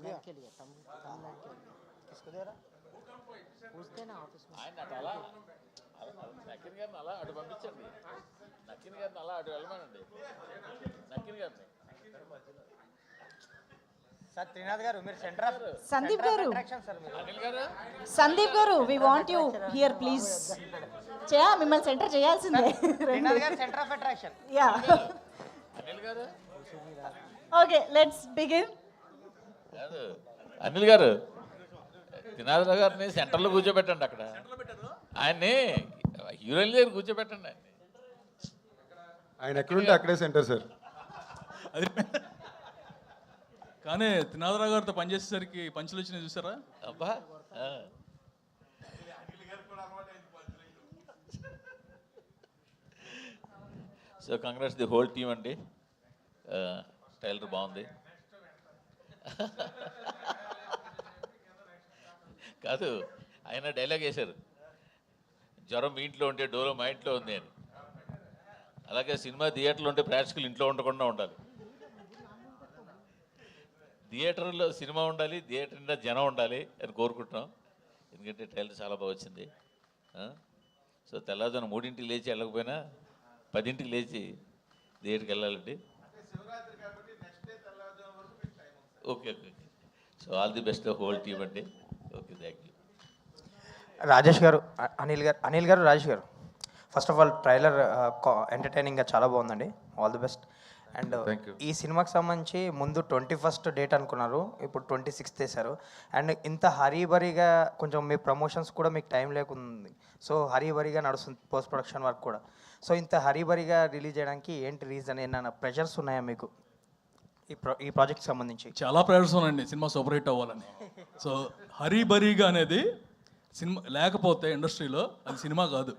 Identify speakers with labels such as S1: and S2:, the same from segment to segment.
S1: तमिलनाडु के लिए तमिलनाडु के लिए किसको दे रहा पूछते ना ऑफिस में
S2: ఆయన అటు అలా నక్కిన గారిని అలా అటు పంపించండి. నక్కిన గారిని అలా అటు వెళ్ళమనండి. నక్కిన గారిని
S1: సార్ త్రినాథ్ గారు మీరు సెంటర్ ఆఫ్
S3: సందీప్ గారు
S1: అట్రాక్షన్ సార్ మీరు
S2: Anil garu
S3: Sandeep garu we want you here please మిమ్మల్ని సెంటర్ చేయాల్సిందే
S1: Trinath garu centre of attraction
S3: yeah
S2: Anil garu
S3: okay let's begin
S2: కాదు అనిల్ గారు త్రినాథరావు గారిని సెంటర్లో కూర్చోబెట్టండి. అక్కడ ఆయన్ని హీరోయిన్ దగ్గర కూర్చోబెట్టండి.
S4: ఆయన ఎక్కడుంటే అక్కడే సెంటర్ సార్.
S5: అది కానీ త్రినాథరావు గారితో పనిచేసేసరికి పంచులు వచ్చినాయి చూసారా?
S2: అబ్బా so congrats the whole team అండి. టైలర్ బాగుంది. కాదు ఆయన డైలాగ్ వేశారు, జ్వరం మీ ఇంట్లో ఉంటే డోలో మా ఇంట్లో ఉంది అని. అలాగే సినిమా థియేటర్లో ఉంటే ప్రేక్షకులు ఇంట్లో ఉండకుండా ఉండాలి. థియేటర్లో సినిమా ఉండాలి, థియేటర్ నిండా జనం ఉండాలి అని కోరుకుంటున్నాం. ఎందుకంటే ట్రైలర్ చాలా బాగా వచ్చింది. సో తెల్లవారుజామున 3ంటికి లేచి వెళ్ళకపోయినా 10ంటికి లేచి థియేటర్కి వెళ్ళాలండి. Okay okay so all the best whole team అండి. Okay thank you.
S1: Rajesh garu Anil garu Rajesh garu first of all trailer ఎంటర్టైనింగ్గా చాలా బాగుందండి. All the best. అండ్ ఈ సినిమాకి సంబంధించి ముందు 21st డేట్ అనుకున్నారు, ఇప్పుడు 26th వేశారు. అండ్ ఇంత హరీబరీగా కొంచెం మీ ప్రమోషన్స్ కూడా మీకు టైం లేకుంది. సో హరీబరీగా నడుస్తుంది పోస్ట్ ప్రొడక్షన్ వర్క్ కూడా. సో ఇంత హరీబరీగా రిలీజ్ చేయడానికి ఏంటి రీజన్? ఏమైనా ప్రెషర్స్ ఉన్నాయా మీకు ఈ ప్రాజెక్ట్కి సంబంధించి?
S5: చాలా ప్రేయర్స్ ఉన్నాయండి సినిమా సూపర్ హిట్ అవ్వాలని. సో హరీబరీగా అనేది సినిమా లేకపోతే ఇండస్ట్రీలో అది సినిమా కాదు.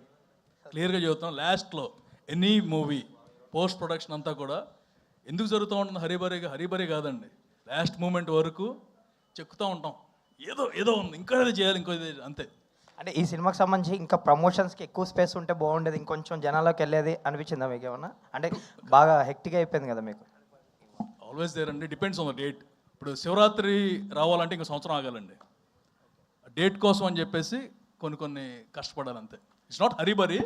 S5: క్లియర్గా చెబుతాం. లాస్ట్లో ఎనీ మూవీ పోస్ట్ ప్రొడక్షన్ అంతా కూడా ఎందుకు జరుగుతూ ఉంటుంది హరీబరీ కాదండి. లాస్ట్ మూమెంట్ వరకు చెక్కుతూ ఉంటాం, ఏదో ఉంది, ఇంకా ఇది చేయాలి, ఇంకో ఇది, అంతే.
S1: అంటే ఈ సినిమాకి సంబంధించి ఇంకా ప్రమోషన్స్కి ఎక్కువ స్పేస్ ఉంటే బాగుండేది, ఇంకొంచెం జనాల్లోకి వెళ్ళేది అనిపించిందా మీకు ఏమన్నా? అంటే బాగా హెక్టిక్ అయిపోయింది కదా మీకు.
S5: ఆల్వేస్ దేర్ అండి, డిపెండ్స్ ఆన్ ద డేట్. ఇప్పుడు శివరాత్రి రావాలంటే ఇంకో సంవత్సరం ఆగాలండి. డేట్ కోసం అని చెప్పేసి కొన్ని కష్టపడాలి అంతే. It's not hurry burry.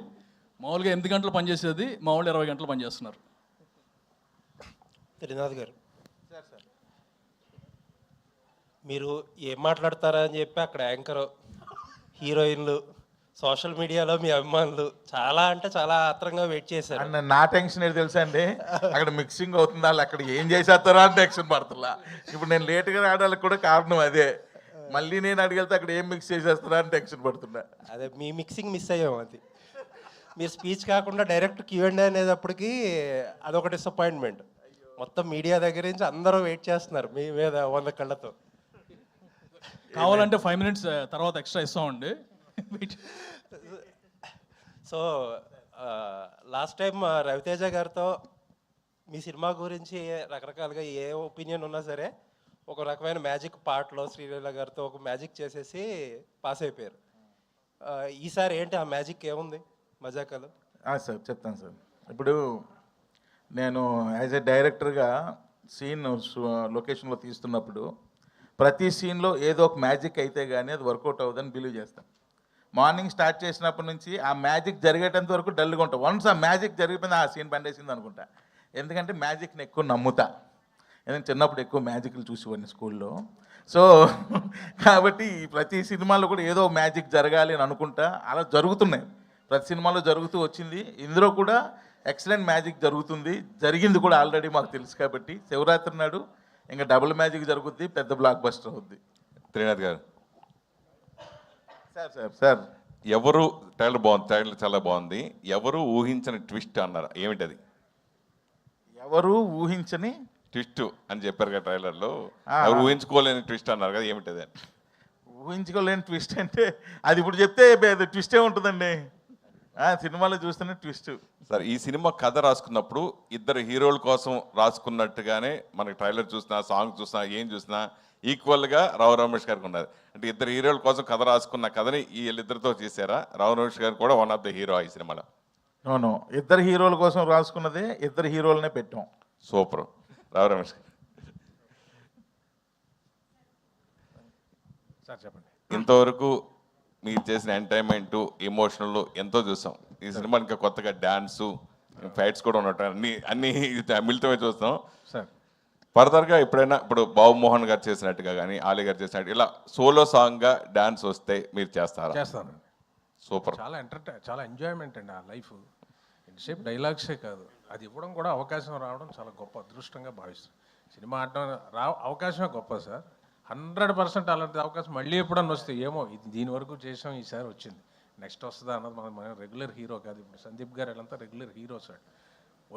S5: మామూలుగా 8 గంటలు పనిచేసేది మా వాళ్ళు 20 గంటలు పనిచేస్తున్నారు.
S6: త్రినాథ్ గారు మీరు ఏం మాట్లాడతారా అని చెప్పి అక్కడ యాంకర్, హీరోయిన్లు, సోషల్ మీడియాలో మీ అభిమానులు చాలా అంటే చాలా ఆత్రంగా వెయిట్ చేశారు.
S7: అండ్ నా టెన్షన్ ఏంటి తెలుసా అండి, అక్కడ మిక్సింగ్ అవుతుంది, వాళ్ళు అక్కడ ఏం చేసేస్తారో అని టెన్షన్ పడుతున్నా. ఇప్పుడు నేను లేట్గా రావడానికి కూడా కారణం అదే. మళ్ళీ నేను అడిగితే అక్కడ ఏం మిక్స్ చేసేస్తారా అని టెన్షన్ పడుతున్నా.
S6: అదే మీ మిక్సింగ్ మిస్ అయ్యాం. అది మీరు స్పీచ్ కాకుండా డైరెక్ట్ Q&A అనేటప్పటికి అదొక డిసప్పాయింట్మెంట్. మొత్తం మీడియా దగ్గర నుంచి అందరూ వెయిట్ చేస్తున్నారు మీ మీద 100 కళ్ళతో.
S5: కావాలంటే 5 minutes తర్వాత ఎక్స్ట్రా ఇస్తామండి.
S6: సో లాస్ట్ టైం రవితేజ గారితో మీ సినిమా గురించి రకరకాలుగా ఏ ఒపీనియన్ ఉన్నా సరే ఒక రకమైన మ్యాజిక్ పార్ట్లో శ్రీలీల గారితో ఒక మ్యాజిక్ చేసేసి పాస్ అయిపోయారు. ఈసారి ఏంటి ఆ మ్యాజిక్ ఏముంది మజాకాలు?
S7: సార్ చెప్తాను సార్. ఇప్పుడు నేను యాజ్ ఎ డైరెక్టర్గా సీన్ లొకేషన్లో తీస్తున్నప్పుడు ప్రతి సీన్లో ఏదో ఒక మ్యాజిక్ అయితే కానీ అది వర్కౌట్ అవ్వదని బిలీవ్ చేస్తాను. మార్నింగ్ స్టార్ట్ చేసినప్పటి నుంచి ఆ మ్యాజిక్ జరిగేటంత వరకు డల్గా ఉంటాం. వన్స్ ఆ మ్యాజిక్ జరిగిపోయింది ఆ సీన్ పండేసింది అనుకుంటా. ఎందుకంటే మ్యాజిక్ని ఎక్కువ నమ్ముతా. ఎందుకంటే చిన్నప్పుడు ఎక్కువ మ్యాజిక్లు చూసేవాడిని స్కూల్లో. సో కాబట్టి ప్రతి సినిమాలో కూడా ఏదో మ్యాజిక్ జరగాలి అని అనుకుంటా. అలా జరుగుతున్నాయి, ప్రతి సినిమాలో జరుగుతూ వచ్చింది. ఇందులో కూడా ఎక్సలెంట్ మ్యాజిక్ జరుగుతుంది, జరిగింది కూడా ఆల్రెడీ మాకు తెలుసు. కాబట్టి శివరాత్రి నాడు ఇంకా డబుల్ మ్యాజిక్ జరుగుద్ది, పెద్ద బ్లాక్ బస్టర్ అవుద్ది.
S8: త్రినాథ్ గారు
S7: సార్
S8: ఎవరు ట్రైలర్ బాగుంది, ట్రైలర్ చాలా బాగుంది. ఎవరు ఊహించని ట్విస్ట్ అన్నారు, ఏమిటి అది?
S7: ఎవరు ఊహించని
S8: ట్విస్ట్ అని చెప్పారు కదా ట్రైలర్లో. ఎవరు ఊహించుకోలేని ట్విస్ట్ అన్నారు కదా, ఏమిటి అది?
S7: ఊహించుకోలేని ట్విస్ట్ అంటే అది ఇప్పుడు చెప్తే ట్విస్టే ఉంటుందండి. సినిమాలో చూస్తేనే ట్విస్ట్.
S8: సార్ ఈ సినిమా కథ రాసుకున్నప్పుడు ఇద్దరు హీరోల కోసం రాసుకున్నట్టుగానే మనకి ట్రైలర్ చూసినా, సాంగ్ చూసినా, ఏం చూసినా ఈక్వల్గా రావు రమేష్ గారికి ఉన్నది. అంటే ఇద్దరు హీరోల కోసం కథ రాసుకున్న కథని వీళ్ళిద్దరితో చేశారా? రావు రమేష్ గారు కూడా వన్ ఆఫ్ ద హీరో ఈ సినిమాలో.
S7: అవును, ఇద్దరు హీరోల కోసం రాసుకున్నదే, ఇద్దరు హీరోలనే పెట్టాం.
S8: సూపర్. రావు రమేష్ గారు
S4: సార్ చెప్పండి.
S8: ఇంతవరకు మీరు చేసిన ఎంటర్టైన్మెంట్ ఎమోషనల్ ఎంతో చూసాం. ఈ సినిమా ఇంకా కొత్తగా డ్యాన్సు ఫైట్స్ కూడా ఉన్నట్టు అన్ని మిళితమే చూస్తాం.
S4: సార్
S8: ఫర్దర్గా ఎప్పుడైనా ఇప్పుడు బాబు మోహన్ గారు చేసినట్టుగా కానీ ఆలీ గారు చేసినట్టు ఇలా సోలో సాంగ్గా డ్యాన్స్ వస్తే మీరు చేస్తారా?
S4: చేస్తాను.
S8: సూపర్.
S4: చాలా ఎంజాయ్మెంట్ అండి ఆ లైఫ్. ఎంతసేపు డైలాగ్సే కాదు, అది ఇవ్వడం కూడా అవకాశం రావడం చాలా గొప్ప అదృష్టంగా భావిస్తాను. సినిమా ఆడడం అవకాశమే గొప్ప సార్. 100% అలాంటి అవకాశం మళ్ళీ ఎప్పుడన్నా వస్తే ఏమో ఇది దీని వరకు చేసాం, ఈసారి వచ్చింది, నెక్స్ట్ వస్తుందా అన్నది మన రెగ్యులర్ హీరో కాదు. ఇప్పుడు సందీప్ గారు వీళ్ళంతా రెగ్యులర్ హీరో సార్.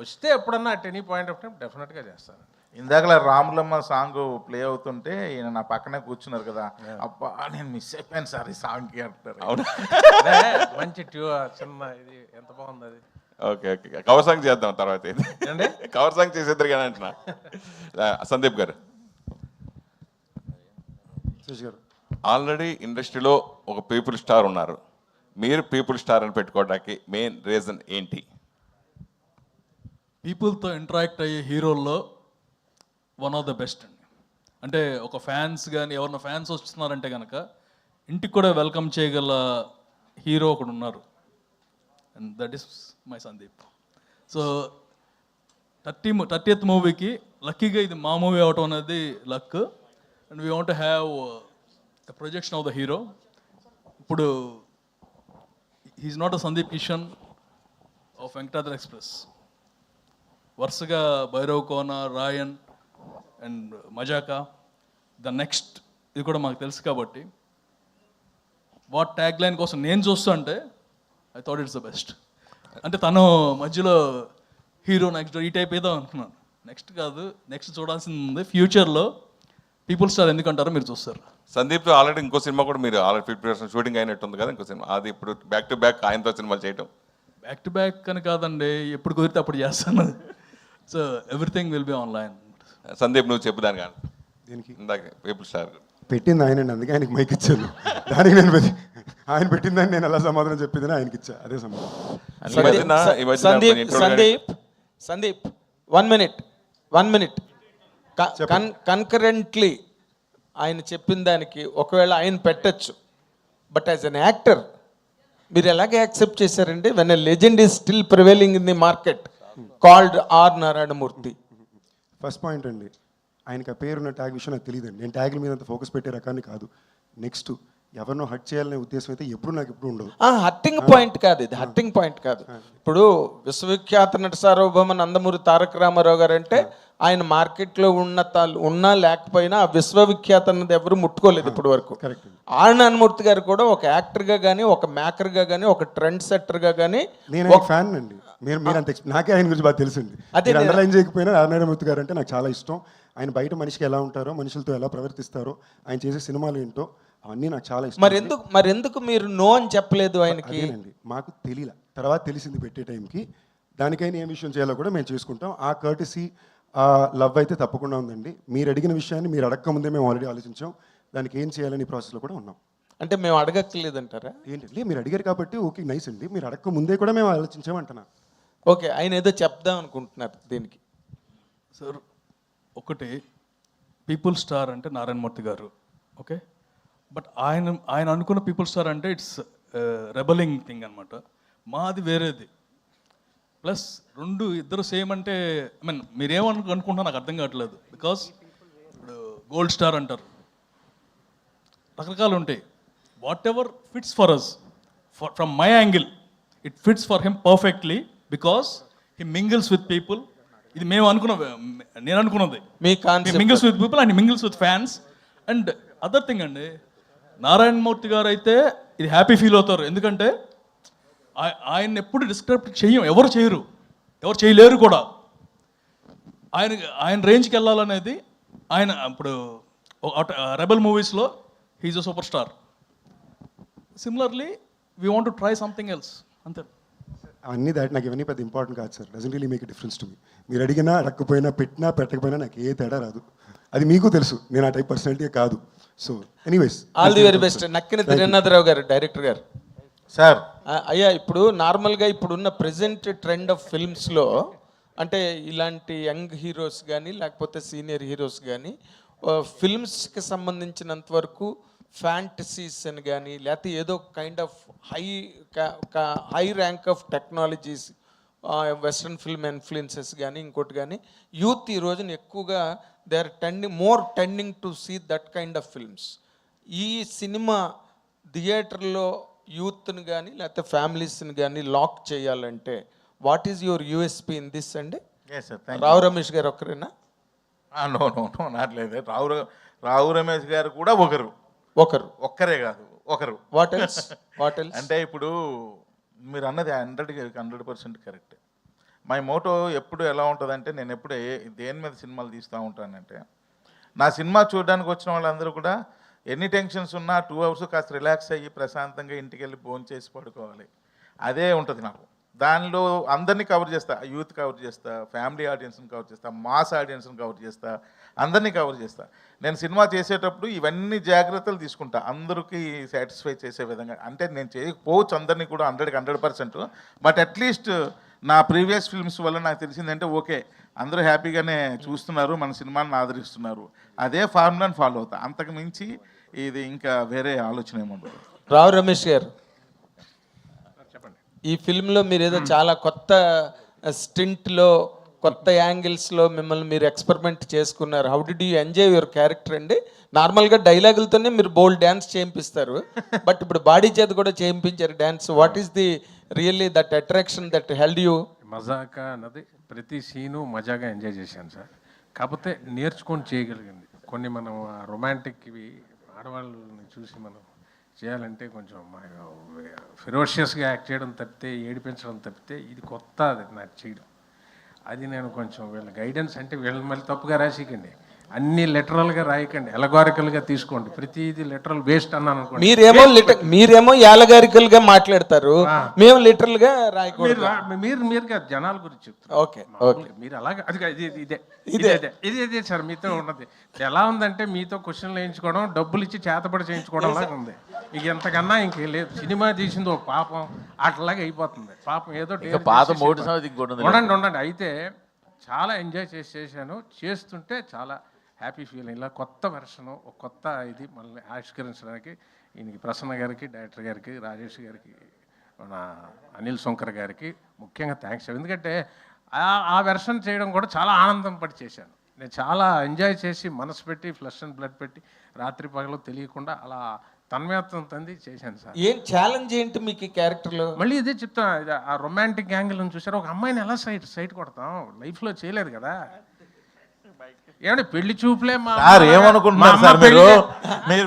S4: వస్తే ఎప్పుడన్నా at any point of time డెఫినెట్గా చేస్తాను.
S7: ఇందాకలా రాములమ్మ సాంగ్ ప్లే అవుతుంటే ఈయన నా పక్కనే కూర్చున్నారు కదా, అబ్బా నేను మిస్ అయిపోయాను సార్ ఈ సాంగ్కి అంటారు.
S8: అవునా?
S4: మంచి చిన్న ఇది ఎంత బాగుంది అది.
S8: ఓకే ఓకే, కవర్ సాంగ్ చేద్దాం తర్వాత.
S4: ఏండి
S8: కవర్ సాంగ్ చేసేద్దరు కానీ అంటున్నా. సందీప్ గారు, ఆల్రెడీ ఇండస్ట్రీలో ఒక పీపుల్ స్టార్ ఉన్నారు, మీరు పీపుల్ స్టార్ అని పెట్టుకోవడానికి మెయిన్ రీజన్ ఏంటి?
S5: పీపుల్తో ఇంటరాక్ట్ అయ్యే హీరోల్లో వన్ ఆఫ్ ద బెస్ట్ అండి. అంటే ఒక ఫ్యాన్స్ కానీ ఎవరైనా ఫ్యాన్స్ వస్తున్నారంటే కనుక ఇంటికి కూడా వెల్కమ్ చేయగల హీరో ఒకడు ఉన్నారు, and that is my Sandeep. So 30th మూవీకి లక్కీగా ఇది మా మూవీ అవటం అనేది luck, and we want have the projection of the hero. ఇప్పుడు he is not a Sandeep Kishan of Venkatadri express. వరుసగా Bhairav Kona, Raayan and Mazaka, the next ఇది కూడా మాకు తెలుసు కాబట్టి వాట్ ట్యాగ్ లైన్ కోసం నేను చూస్తా అంటే I thought it's the best. అంటే తను మధ్యలో హీరో నెక్స్ట్ ఈ టైప్ ఏదో అనుకున్నాను. నెక్స్ట్ కాదు, నెక్స్ట్ చూడాల్సింది ఉంది. ఫ్యూచర్లో పీపుల్ స్టార్ ఎందుకంటారో మీరు చూస్తారు.
S8: సందీప్తో ఆల్రెడీ ఇంకో సినిమా కూడా మీరు ఆల్రెడీ 50% షూటింగ్ అయినట్టుంది కదా, ఇంకో సినిమా. అది ఇప్పుడు బ్యాక్ టు బ్యాక్ ఆయనతో సినిమాలు చేయటం.
S5: బ్యాక్ టు బ్యాక్ అని కాదండి, ఎప్పుడు కుదిరితే అప్పుడు చేస్తాను. So everything will be online.
S8: Sandeep నువ్వు చెప్పు దాని కానీ
S9: దీనికి
S8: ఇందాక పీపుల్ స్టార్
S9: పెట్టింది ఆయనండి, అందుకే ఆయనకి మైక్ ఇచ్చాను. దానికి నేను ఆయన పెట్టిందని నేను ఎలా సమాధానం చెప్పిందని ఆయనకి ఇచ్చా, అదే
S10: సందీప్ 1 minute కన్కరెంట్లీ ఆయన చెప్పిన దానికి ఒకవేళ ఆయన పెట్టచ్చు, బట్ యాజ్ అన్ యాక్టర్ మీరు ఎలాగే యాక్సెప్ట్ చేశారండి? When a legend is still prevailing in the market called R Narayanamurthy.
S9: First point అండి, ఆయనకి ఆ పేరున్న ట్యాగ్ విషయం నాకు తెలియదండి. నేను ట్యాగ్ల మీద అంత ఫోకస్ పెట్టే రకాన్ని కాదు. నెక్స్ట్ ఎవరినో హట్ చేయాలనే ఉద్దేశం అయితే నాకు ఎప్పుడు ఉండదు.
S10: హట్టింగ్ పాయింట్ కాదు ఇది, హట్టింగ్ పాయింట్ కాదు. ఇప్పుడు విశ్వవిఖ్యాత నట సార్వభౌమ నందమూరి తారక రామారావు గారు అంటే ఆయన మార్కెట్లో ఉన్నా లేకపోయినా ఆ విశ్వవిఖ్యాత అన్నది ఎవరు ముట్టుకోలేదు ఇప్పటి వరకు. ఆర్ నారాయణమూర్తి గారు కూడా ఒక యాక్టర్గా కానీ, ఒక మేకర్గా కానీ, ఒక ట్రెండ్ సెట్టర్గా కానీ
S9: నేను ఫ్యాన్ అండి. మీరు అంత నాకే ఆయన గురించి బాగా తెలుసండి. అదే అండర్లైన్ చేయకపోయినా ఆర్ నారాయణమూర్తి గారు అంటే నాకు చాలా ఇష్టం. ఆయన బయట మనిషికి ఎలా ఉంటారో, మనుషులతో ఎలా ప్రవర్తిస్తారో, ఆయన చేసే సినిమాలు ఏంటో అవన్నీ నాకు చాలా ఇష్టం.
S10: మరెందుకు మీరు నో అని చెప్పలేదు ఆయనకి?
S9: అదేనండి, మాకు తెలియలే, తర్వాత తెలిసింది పెట్టే టైంకి. దానికైనా ఏం విషయం చేయాలో కూడా మేము చేసుకుంటాం. ఆ కర్టసీ, ఆ లవ్ అయితే తప్పకుండా ఉందండి. మీరు అడిగిన విషయాన్ని మీరు అడగక ముందే మేము ఆల్రెడీ ఆలోచించాం. దానికి ఏం చేయాలని ప్రాసెస్లో కూడా ఉన్నాం.
S10: అంటే మేము అడగక్కర్లేదంటారా?
S9: ఏంటంటే మీరు అడిగారు కాబట్టి ఓకే నైస్ అండి, మీరు అడగక ముందే కూడా మేము ఆలోచించామంటున్నా.
S10: ఓకే, ఆయన ఏదో చెప్దాం అనుకుంటున్నారు దీనికి.
S5: సార్ ఒకటి, పీపుల్ స్టార్ అంటే నారాయణమూర్తి గారు, ఓకే, బట్ ఆయన అనుకున్న పీపుల్ స్టార్ అంటే ఇట్స్ రెబలింగ్ థింగ్ అనమాట. మాది వేరేది. ప్లస్ ఇద్దరు సేమ్ అంటే ఐ మీన్ మీరేమనుకుంటున్నా నాకు అర్థం కావట్లేదు. బికాస్ ఇప్పుడు గోల్డ్ స్టార్ అంటారు, రకరకాలు ఉంటాయి. Whatever fits for us, from my angle it fits for him perfectly because he mingles with people. ఇది నేను అనుకున్నది. Mingles with people and mingles with fans. And other thing అండి, నారాయణమూర్తి గారు అయితే ఇది హ్యాపీ ఫీల్ అవుతారు. ఎందుకంటే ఆయన ఎప్పుడు డిస్క్రైబ్ ఎవరు చేయలేరు కూడా. ఆయన రేంజ్కి వెళ్ళాలనేది ఆయన. ఇప్పుడు రెబల్ మూవీస్లో he is a super star. Similarly we want to try something else, అంతే.
S9: అన్నీ నాకు ఇవన్నీ పెద్ద ఇంపార్టెంట్ కాదు sir. Doesn't really make a difference to me. మీరు అడిగినా అడగకపోయినా, పెట్టినా పెట్టకపోయినా నాకు ఏ తేడా రాదు. అది మీకు తెలుసు, నేను ఆ టైప్ పర్సనాలిటీ కాదు. So anyways,
S10: all the very best. Nakkina Trinadha Rao garu, director గారు.
S7: సార్
S10: అయ్యా, ఇప్పుడు నార్మల్గా ఇప్పుడున్న ప్రెజెంట్ ట్రెండ్ ఆఫ్ ఫిల్మ్స్లో అంటే ఇలాంటి యంగ్ హీరోస్ కానీ లేకపోతే సీనియర్ హీరోస్ కానీ ఫిల్మ్స్కి సంబంధించినంత వరకు ఫ్యాంటసీస్ అని కానీ లేకపోతే ఏదో kind of high rank of technologies western film influences కానీ ఇంకోటి కానీ యూత్ ఈ రోజున ఎక్కువగా they are tending to see that kind of films. ఈ సినిమా థియేటర్లో యూత్ని కానీ లేకపోతే ఫ్యామిలీస్ని కానీ లాక్ చేయాలంటే what is your USP in this అండి?
S7: ఎస్ సార్,
S10: రావు రమేష్ గారు ఒక్కరేనా?
S7: నో నో నో నాట్లేదు. రావు రమేష్ గారు కూడా ఒక్కరే కాదు ఒకరు.
S10: What else?
S7: అంటే ఇప్పుడు మీరు అన్నది 100% కరెక్ట్. మై మోటో ఎప్పుడు ఎలా ఉంటుందంటే, నేను ఎప్పుడు దేని మీద సినిమాలు తీస్తూ ఉంటానంటే, నా సినిమా చూడడానికి వచ్చిన వాళ్ళందరూ కూడా ఎన్ని టెన్షన్స్ ఉన్నా 2 hours కాస్త రిలాక్స్ అయ్యి ప్రశాంతంగా ఇంటికి వెళ్ళి భోజనం చేసి పడుకోవాలి. అదే ఉంటుంది నాకు. దానిలో అందరినీ కవర్ చేస్తా, యూత్ కవర్ చేస్తా, ఫ్యామిలీ ఆడియన్స్ని కవర్ చేస్తా, మాస్ ఆడియన్స్ని కవర్ చేస్తా, అందరినీ కవర్ చేస్తా. నేను సినిమా చేసేటప్పుడు ఇవన్నీ జాగ్రత్తలు తీసుకుంటా, అందరికీ సాటిస్ఫై చేసే విధంగా. అంటే నేను చేయకపోవచ్చు అందరినీ కూడా 100% బట్ అట్లీస్ట్ నా ప్రీవియస్ ఫిల్మ్స్ వల్ల నాకు తెలిసిందంటే ఓకే, అందరూ హ్యాపీగానే చూస్తున్నారు, మన సినిమాని ఆదరిస్తున్నారు. అదే ఫార్ములాని ఫాలో అవుతా. అంతకు మించి ఇది ఇంకా వేరే ఆలోచన ఏముండదు.
S10: రావు రమేష్ గారు, ఈ ఫిల్మ్లో మీరు ఏదో చాలా కొత్త స్టింట్లో కొత్త యాంగిల్స్లో మిమ్మల్ని మీరు ఎక్స్పెరిమెంట్ చేసుకున్నారు. How did you enjoy your character అండి? నార్మల్గా డైలాగులతోనే మీరు బోల్డ్ డ్యాన్స్ చేయింపిస్తారు, బట్ ఇప్పుడు బాడీ చేత కూడా చేయించారు dance. What is the really that attraction that held you?
S4: Mazaka అన్నది ప్రతి సీను మజాగా ఎంజాయ్ చేశాను సార్. కాకపోతే నేర్చుకొని చేయగలిగింది కొన్ని. మనం రొమాంటిక్వి ఆడవాళ్ళని చూసి మనం చేయాలంటే కొంచెం ఫెరోషియస్గా యాక్ట్ చేయడం తప్పితే, ఏడిపించడం తప్పితే ఇది కొత్త, అది నాకు చేయడం. అది నేను కొంచెం వీళ్ళ గైడెన్స్, అంటే వీళ్ళని మళ్ళీ తప్పుగా రాసికండి, అన్ని లిటరల్గా రాయకండి, ఎలగారికల్గా తీసుకోండి. ప్రతిదీ లిటరల్ వేస్ట్ అన్నాను అనుకోండి.
S10: మీరేమో యాలగారికల్గా మాట్లాడతారు, మేము లిటరల్గా రాయకూడదు.
S4: మీరు కాదు, జనాల గురించి చెప్తారు.
S10: ఓకే,
S4: మీరు అలాగే అది ఇదే సార్ మీతో ఉన్నది. ఎలా ఉందంటే మీతో క్వశ్చన్లు వేయించుకోవడం, డబ్బులు ఇచ్చి చేతబడి చేయించుకోవడం లాగా ఉంది. ఇక ఎంతకన్నా ఇంకేం లేదు. సినిమా తీసింది ఒక పాపం అట్లాగే అయిపోతుంది. పాపం ఏదో ఉండండి. అయితే చాలా ఎంజాయ్ చేశాను. చేస్తుంటే చాలా హ్యాపీ ఫీలింగ్. ఇలా కొత్త వెర్షను, ఒక కొత్త ఇది మనల్ని ఆవిష్కరించడానికి ఈయనకి, ప్రసన్న గారికి, డైరెక్టర్ గారికి, రాజేష్ గారికి, మన అనిల్ శంకర్ గారికి ముఖ్యంగా థ్యాంక్స్. ఎందుకంటే ఆ వెర్షన్ చేయడం కూడా చాలా ఆనందం పడి చేశాను. నేను చాలా ఎంజాయ్ చేసి మనసు పెట్టి, ఫ్లష్ అండ్ బ్లడ్ పెట్టి, రాత్రి పగలు తెలియకుండా అలా తన్మయత్వం తంది చేశాను సార్.
S10: ఏం ఛాలెంజ్ ఏంటి మీకు ఈ క్యారెక్టర్లో?
S4: మళ్ళీ ఇదే చెప్తాను, ఆ రొమాంటిక్ యాంగిల్ చూసారు. ఒక అమ్మాయిని ఎలా సైట్ కొడతాం, లైఫ్లో చేయలేదు కదా. ఏమంటే పెళ్లి చూపులే
S7: ఏమనుకుంటున్నారు సార్ మీరు?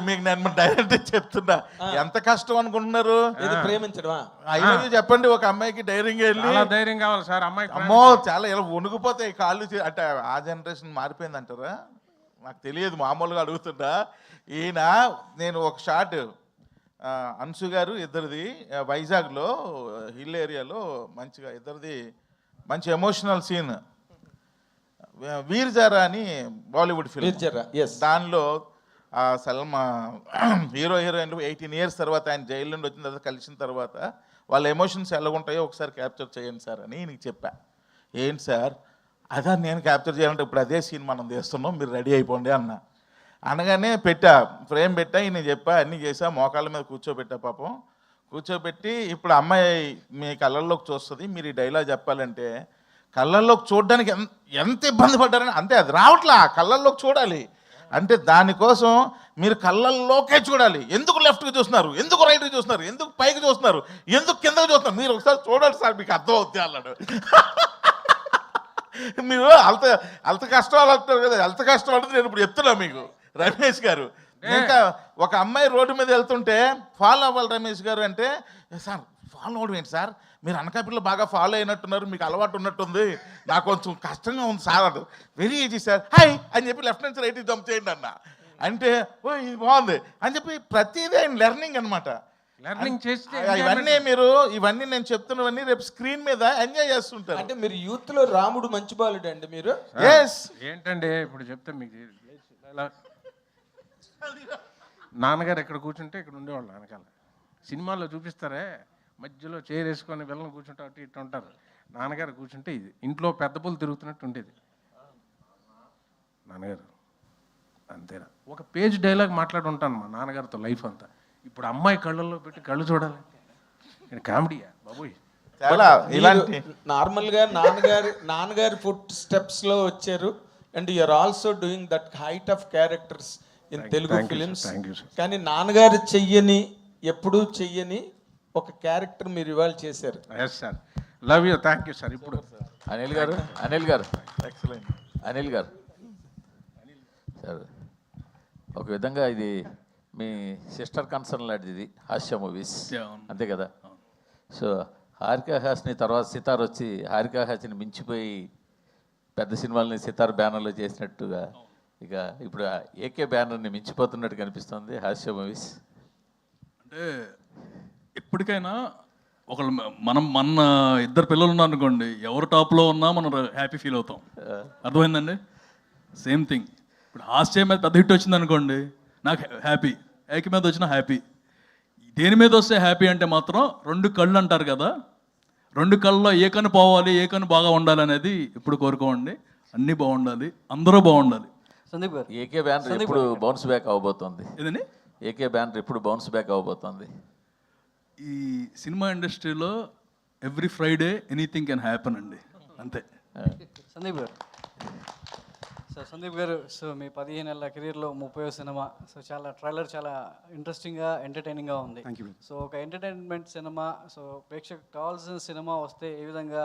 S7: మీకు నేను డైరెక్ట్ చెప్తున్నా, ఎంత కష్టం అనుకుంటున్నారు
S10: ప్రేమించడమా?
S7: అయ్యో చెప్పండి, ఒక అమ్మాయికి
S4: ధైర్యం కావాలి సార్. అమ్మాయి
S7: అమ్మో చాలా ఇలా వణుకుపోతాయి కాళ్ళు. అంటే ఆ జనరేషన్ మారిపోయింది అంటారా, నాకు తెలియదు, మామూలుగా అడుగుతుంటా. ఈయన నేను ఒక షాట్, అన్సు గారు ఇద్దరిది వైజాగ్లో హిల్ ఏరియాలో మంచిగా ఇద్దరిది మంచి ఎమోషనల్ సీన్. వీర్ జారా అని బాలీవుడ్ ఫిల్మ్, దానిలో సల్మా హీరోయిన్లు 18 years తర్వాత ఆయన జైలు నుండి వచ్చిన తర్వాత కలిసిన తర్వాత వాళ్ళ ఎమోషన్స్ ఎలా ఉంటాయో ఒకసారి క్యాప్చర్ చేయండి సార్ అని నీకు చెప్పా. ఏంటి సార్ అదా, నేను క్యాప్చర్ చేయాలంటే ఇప్పుడు అదే సీన్ మనం చేస్తున్నాం, మీరు రెడీ అయిపోండి అన్న. అనగానే ఫ్రేమ్ పెట్టా, నేను చెప్పా, అన్నీ చేసా, మోకాళ్ళ మీద కూర్చోబెట్టా. పాపం కూర్చోబెట్టి, ఇప్పుడు అమ్మాయి మీ కళ్ళల్లోకి చూస్తుంది, మీరు ఈ డైలాగ్ చెప్పాలంటే కళ్ళల్లోకి చూడడానికి ఎంత ఇబ్బంది పడ్డారని. అంతే, అది రావట్లా, కళ్ళల్లోకి చూడాలి అంటే దానికోసం మీరు కళ్ళల్లోకే చూడాలి. ఎందుకు లెఫ్ట్కి చూస్తున్నారు, ఎందుకు రైట్కి చూస్తున్నారు, ఎందుకు పైకి చూస్తున్నారు, ఎందుకు కిందకి చూస్తున్నారు, మీరు ఒకసారి చూడండి సార్, మీకు అర్థం అవుతుంది అన్నాడు. మీరు అంత కష్టం అంటారు కదా, అంత కష్టం అంటే నేను ఇప్పుడు చెప్తున్నా మీకు రమేష్ గారు. ఇంకా ఒక అమ్మాయి రోడ్డు మీద వెళ్తుంటే ఫాలో అవ్వాలి రమేష్ గారు అంటే, సార్ ఫాలో అవ్వడం ఏంటి సార్, మీరు అనకాపల్లిలో బాగా ఫాలో అయినట్టున్నారు, మీకు అలవాటు ఉన్నట్టుంది, నాకు కొంచెం కష్టంగా ఉంది సార్. అది వెరీ ఈజీ సార్, హాయ్ అని చెప్పి లెఫ్ట్ నుంచి రైట్కి జంప్ చేయండి అన్న. అంటే ఓ ఇది బాగుంది అని చెప్పి ప్రతిదీ ఆయన లెర్నింగ్ అనమాట.
S4: లెర్నింగ్ చేస్తే
S7: ఇవన్నీ నేను చెప్తున్నవన్నీ రేపు స్క్రీన్ మీద ఎంజాయ్ చేస్తుంటారు.
S10: అంటే మీరు యూత్ లో రాముడు మంచి బాలుడు అండి మీరు.
S4: ఏంటండి ఇప్పుడు చెప్తే మీకు నాన్నగారు ఎక్కడ కూర్చుంటే ఇక్కడ ఉండేవాళ్ళు, వెనకాల సినిమాల్లో చూపిస్తారే మధ్యలో చైర్ వేసుకొని వెళ్ళని కూర్చుంటే అటు ఇటు ఉంటారు. నాన్నగారు కూర్చుంటే ఇది ఇంట్లో పెద్ద పులు తిరుగుతున్నట్టు ఉండేది. నాన్నగారు అంతేనా? ఒక పేజ్ డైలాగ్ మాట్లాడి ఉంటాను మా నాన్నగారితో లైఫ్ అంతా. ఇప్పుడు అమ్మాయి కళ్ళల్లో పెట్టి కళ్ళు చూడాలి, కామెడీయా బాబోయ్?
S7: చాలా ఇలాంటి
S10: నార్మల్గా నాన్నగారి ఫుట్ స్టెప్స్లో వచ్చారు. And you're also doing that height of characters in Telugu films. కానీ నాన్నగారు ఎప్పుడూ చెయ్యని ఒక క్యారెక్టర్ మీరు ఇవాళ చేశారు.
S4: Yes sir, love you, thank you sir. ఇప్పుడు
S2: అనిల్ గారు
S7: ఎక్సలెంట్.
S2: అనిల్ గారు సార్, ఒక విధంగా ఇది మీ సిస్టర్ కన్సర్న్ లాంటిది, ఇది హాస్య మూవీస్ అంతే కదా. సో హారికా హాస్ని తర్వాత సితార్ వచ్చి హారికా హాస్ని మించిపోయి పెద్ద సినిమాలని సితార్ బ్యానర్లో చేసినట్టుగా ఇక ఇప్పుడు ఏకే బ్యానర్ని మించిపోతున్నట్టు కనిపిస్తుంది హాస్య మూవీస్.
S5: అంటే ఎప్పటికైనా మన ఇద్దరు పిల్లలు ఉన్నారు అనుకోండి, ఎవరు టాప్లో ఉన్నా మనం హ్యాపీ ఫీల్ అవుతాం. అర్థమైందండి? Same thing. ఇప్పుడు హాస్యం మీద పెద్ద హిట్ వచ్చింది అనుకోండి, నాకు హ్యాపీ. ఏక మీద వచ్చినా హ్యాపీ. దేని మీద వస్తే హ్యాపీ అంటే మాత్రం 2 కళ్ళు అంటారు కదా, 2 కళ్ళలో ఏ కన్ను పోవాలి, ఏ కన్ను బాగా ఉండాలి అనేది ఇప్పుడు కోరుకోండి. అన్నీ బాగుండాలి, అందరూ బాగుండాలి.
S2: సందీప్ గారు, ఏకే బ్యానర్ ఇప్పుడు బౌన్స్ బ్యాక్ అవబోతుంది.
S5: ఏదండి?
S2: ఏకే బ్యానర్ ఇప్పుడు బౌన్స్ బ్యాక్ అవబోతుంది.
S5: ఈ సినిమా ఇండస్ట్రీలో every Friday anything can happen అండి, అంతే.
S11: సందీప్ గారు, సో మీ 15 ఏళ్ళ కెరీర్లో 30వ సినిమా. సో ట్రైలర్ చాలా ఇంట్రెస్టింగ్గా ఎంటర్టైనింగ్గా ఉంది. సో ఒక ఎంటర్టైన్మెంట్ సినిమా, సో ప్రేక్షకు కావాల్సిన సినిమా వస్తే ఏ విధంగా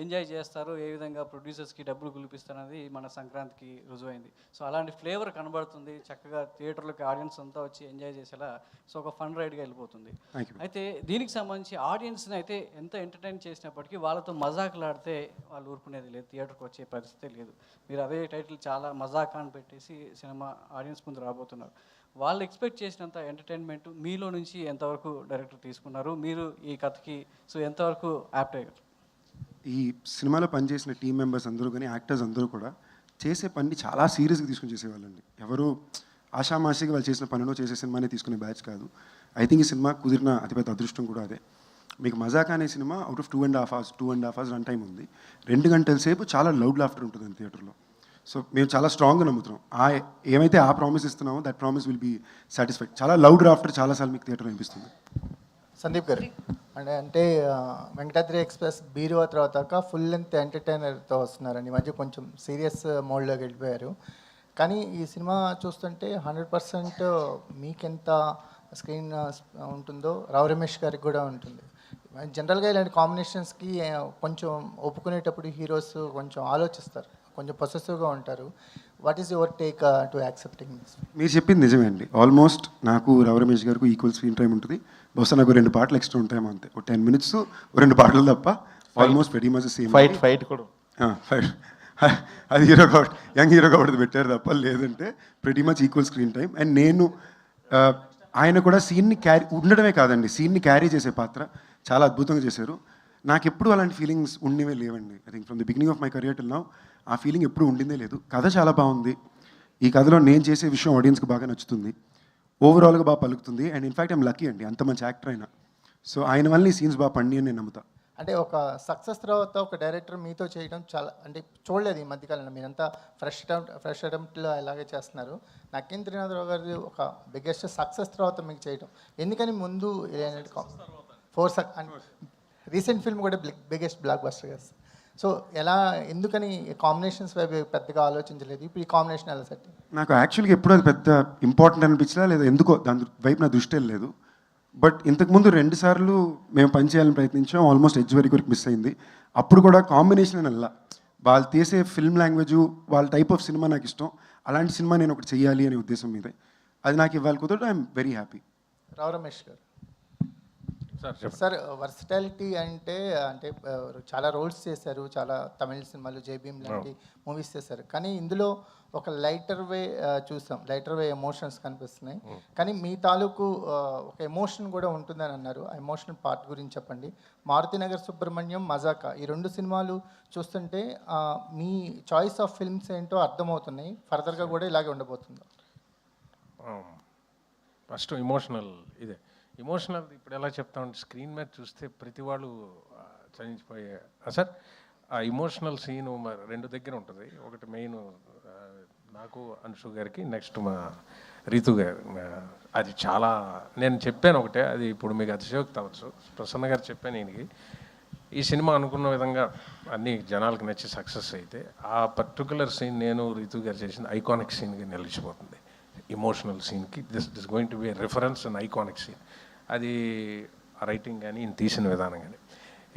S11: ఎంజాయ్ చేస్తారు, ఏ విధంగా ప్రొడ్యూసర్స్కి డబ్బులు గులిపిస్తారు అనేది మన సంక్రాంతికి రుజువైంది. సో అలాంటి ఫ్లేవర్ కనబడుతుంది, చక్కగా థియేటర్లోకి ఆడియన్స్ అంతా వచ్చి ఎంజాయ్ చేసేలా సో ఒక ఫన్ రైడ్గా వెళ్ళిపోతుంది. అయితే దీనికి సంబంధించి ఆడియన్స్ని అయితే ఎంత ఎంటర్టైన్ చేసినప్పటికీ వాళ్ళతో మజాకులాడితే వాళ్ళు ఊరుకునేది లేదు, థియేటర్కి వచ్చే పరిస్థితే లేదు. మీరు అదే టైటిల్ చాలా మజాకా అని పెట్టేసి సినిమా ఆడియన్స్ ముందు రాబోతున్నారు. వాళ్ళు ఎక్స్పెక్ట్ చేసినంత ఎంటర్టైన్మెంట్ మీలో నుంచి ఎంతవరకు డైరెక్టర్ తీసుకున్నారు, మీరు ఈ కథకి ఎంతవరకు యాప్ట్ అయ్యారు?
S9: ఈ సినిమాలో పనిచేసిన టీం మెంబర్స్ అందరూ కానీ యాక్టర్స్ అందరూ కూడా చేసే పని చాలా సీరియస్గా తీసుకుని చేసేవాళ్ళండి. ఎవరు ఆషామాషిగా వాళ్ళు చేసిన పనిలో చేసే సినిమానే తీసుకునే బ్యాచ్ కాదు. ఐ థింక్ ఈ సినిమా కుదిరిన అతిపెద్ద అదృష్టం కూడా అదే. మీకు మజాకా అనే cinema out of 2.5 hours run time ఉంది. 2 గంటల సేపు చాలా లౌడ్ లాఫ్టర్ ఉంటుంది థియేటర్లో. సో మేము చాలా స్ట్రాంగ్గా నమ్ముతున్నాం, ఏమైతే ఆ ప్రామిస్ ఇస్తున్నామో that promise will be satisfied. చాలా లౌడ్ లాఫ్టర్ చాలాసార్లు మీకు థియేటర్లో అనిపిస్తుంది.
S12: సందీప్ గారు, అంటే వెంకటాద్రి ఎక్స్ప్రెస్ బీరువా తర్వాత ఫుల్ లెంత్ ఎంటర్టైనర్తో వస్తున్నారండి. ఈ మధ్య కొంచెం సీరియస్ మోడ్లోకి వెళ్ళిపోయారు. కానీ ఈ సినిమా చూస్తుంటే 100% మీకెంత స్క్రీన్ ఉంటుందో రావు రమేష్ గారికి కూడా ఉంటుంది. జనరల్గా ఇలాంటి కాంబినేషన్స్కి కొంచెం ఒప్పుకునేటప్పుడు హీరోస్ కొంచెం ఆలోచిస్తారు, కొంచెం పొసెసివ్గా ఉంటారు. What is your take to accepting this?
S9: మీరు చెప్పింది నిజమే అండి. ఆల్మోస్ట్ నాకు రావు రమేష్ గారికి ఈక్వల్ స్క్రీన్ టైం ఉంటుంది. బహుశా నాకు 2 పాటలు ఎక్స్ట్రా ఉంటాయేమో, అంతే. ఒక 10 minutes 2 పాటలు తప్ప almost very much same.
S7: Fight కూడా
S9: ఫైట్ అది హీరో కాబట్టి, యంగ్ హీరో కాబట్టి పెట్టారు తప్ప, లేదంటే very much equal screen time. And నేను ఆయన కూడా సీన్ని ఉండడమే కాదండి, సీన్ని క్యారీ చేసే పాత్ర చాలా అద్భుతంగా చేశారు. నాకు ఎప్పుడు అలాంటి ఫీలింగ్స్ ఉండేవే లేవండి. I think from the beginning of my career till now ఆ ఫీలింగ్ ఎప్పుడు ఉండిందే లేదు. కథ చాలా బాగుంది. ఈ కథలో నేను చేసే విషయం ఆడియన్స్కి బాగా నచ్చుతుంది, ఓవరాల్గా బాగా పలుకుతుంది. అండ్ ఇన్ఫ్యాక్ట్ ఐమ్ లక్కీ అండి, అంత మంచి యాక్టర్ అయినా. సో ఆయన వల్ల ఈ సీన్స్ బాగా పండి అని నేను నమ్ముతా.
S12: అంటే ఒక సక్సెస్ తర్వాత ఒక డైరెక్టర్ మీతో చేయడం చాలా, అంటే చూడలేదు ఈ మధ్యకాలంలో. మీరంతా ఫ్రెష్ అటెంప్ట్లో అలాగే చేస్తున్నారు. నక్కిన్ త్రినాథరావు గారి ఒక బిగ్గెస్ట్ సక్సెస్ తర్వాత మీకు చేయడం ఎందుకని? ముందు రీసెంట్ ఫిల్మ్ కూడా బిగ్గెస్ట్ బ్లాక్ బస్టర్ కదా. సో ఎలా, ఎందుకని కాంబినేషన్స్ వైపు పెద్దగా ఆలోచించలేదు? ఇప్పుడు ఈ కాంబినేషన్ ఎలా సెట్?
S9: నాకు యాక్చువల్గా ఎప్పుడు అది పెద్ద ఇంపార్టెంట్ అనిపించలా, లేదా ఎందుకో దాని వైపు నా దృష్టి వెళ్ళలేదు. బట్ ఇంతకుముందు 2 సార్లు మేము పనిచేయాలని ప్రయత్నించాం, ఆల్మోస్ట్ ఎడ్జ్ వరకు మిస్ అయింది. అప్పుడు కూడా కాంబినేషన్ అని అలా వాళ్ళు తీసే ఫిల్మ్ లాంగ్వేజ్, వాళ్ళ టైప్ ఆఫ్ సినిమా నాకు ఇష్టం. అలాంటి సినిమా నేను ఒకటి చెయ్యాలి అనే ఉద్దేశం మీదే. అది నాకు ఇవ్వాలి కుదరదు. I'm very happy.
S12: Rao Ramesh garu sir, versatility అంటే చాలా రోల్స్ చేశారు, చాలా తమిళ సినిమాలు, జైభీమ్ లాంటి మూవీస్ చేశారు. కానీ ఇందులో ఒక లైటర్ వే చూసాం, లైటర్ వే ఎమోషన్స్ కనిపిస్తున్నాయి. కానీ మీ తాలూకు ఒక ఎమోషన్ కూడా ఉంటుందని అన్నారు. ఆ ఎమోషనల్ పార్ట్ గురించి చెప్పండి. మారుతినగర్ సుబ్రహ్మణ్యం, మజాకా, ఈ 2 సినిమాలు చూస్తుంటే మీ చాయిస్ ఆఫ్ ఫిల్మ్స్ ఏంటో అర్థమవుతున్నాయి. ఫర్దర్గా కూడా ఇలాగే ఉండబోతుందా?
S4: ఫస్ట్ ఇమోషనల్ ఇమోషనల్ ఇప్పుడు ఎలా చెప్తామంటే, స్క్రీన్ మీద చూస్తే ప్రతి వాళ్ళు చనిపోయే సార్ ఆ ఇమోషనల్ సీను 2 దగ్గర ఉంటుంది. ఒకటి మెయిన్ నాకు అన్షు గారికి నెక్స్ట్ మా రీతు గారు అది చాలా నేను చెప్పాను ఒకటే, అది ఇప్పుడు మీకు అతిశయోక్తి అవ్వచ్చు. ప్రసన్న గారు చెప్పాను ఈయనకి, ఈ సినిమా అనుకున్న విధంగా అన్ని జనాలకు నచ్చి సక్సెస్ అయితే ఆ పర్టికులర్ సీన్ నేను రీతు గారు చేసిన ఐకానిక్ సీన్గా నిలిచిపోతుంది. ఇమోషనల్ సీన్కి this going to be reference and iconic scene. అది రైటింగ్ కానీ ఈయన తీసిన విధానం కానీ.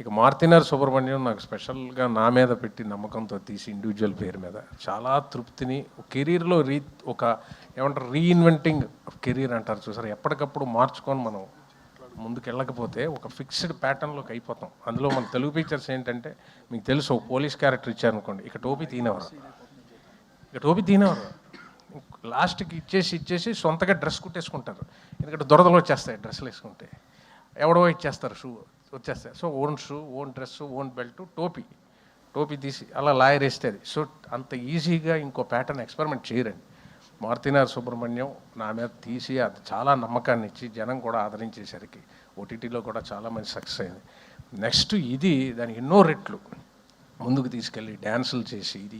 S4: ఇక మార్తినార్ సుబ్రహ్మణ్యం నాకు స్పెషల్గా నా మీద పెట్టి నమ్మకంతో తీసి ఇండివిజువల్ పేరు మీద చాలా తృప్తిని, కెరీర్లో ఒక ఏమంటారు రీఇన్వెంటింగ్ కెరీర్ అంటారు చూసారు, ఎప్పటికప్పుడు మార్చుకొని మనం ముందుకు వెళ్ళకపోతే ఒక ఫిక్స్డ్ ప్యాటర్న్లోకి అయిపోతాం. అందులో మన తెలుగు పిక్చర్స్ ఏంటంటే మీకు తెలుసు, పోలీస్ క్యారెక్టర్ ఇచ్చారనుకోండి, ఇక టోపీ తీనేవారు, లాస్ట్కి ఇచ్చేసి సొంతగా డ్రెస్ కుట్టేసుకుంటారు. ఎందుకంటే దురదలు వచ్చేస్తాయి డ్రెస్సులు వేసుకుంటే, ఎవడో ఇచ్చేస్తారు షూ వచ్చేస్తాయి. So own shoe, own dress, own belt, టోపీ తీసి అలా లాయర్ వేస్తుంది. సో అంత ఈజీగా ఇంకో ప్యాటర్న్ ఎక్స్పెరిమెంట్ చేయరండి. మార్తినార్ సుబ్రహ్మణ్యం నా మీద తీసి అది చాలా నమ్మకాన్ని ఇచ్చి జనం కూడా ఆదరించేసరికి ఓటీటీలో కూడా చాలా మంచి సక్సెస్ అయింది. నెక్స్ట్ ఇది దానికి ఎన్నో రెట్లు ముందుకు తీసుకెళ్ళి డ్యాన్సులు చేసి, ఇది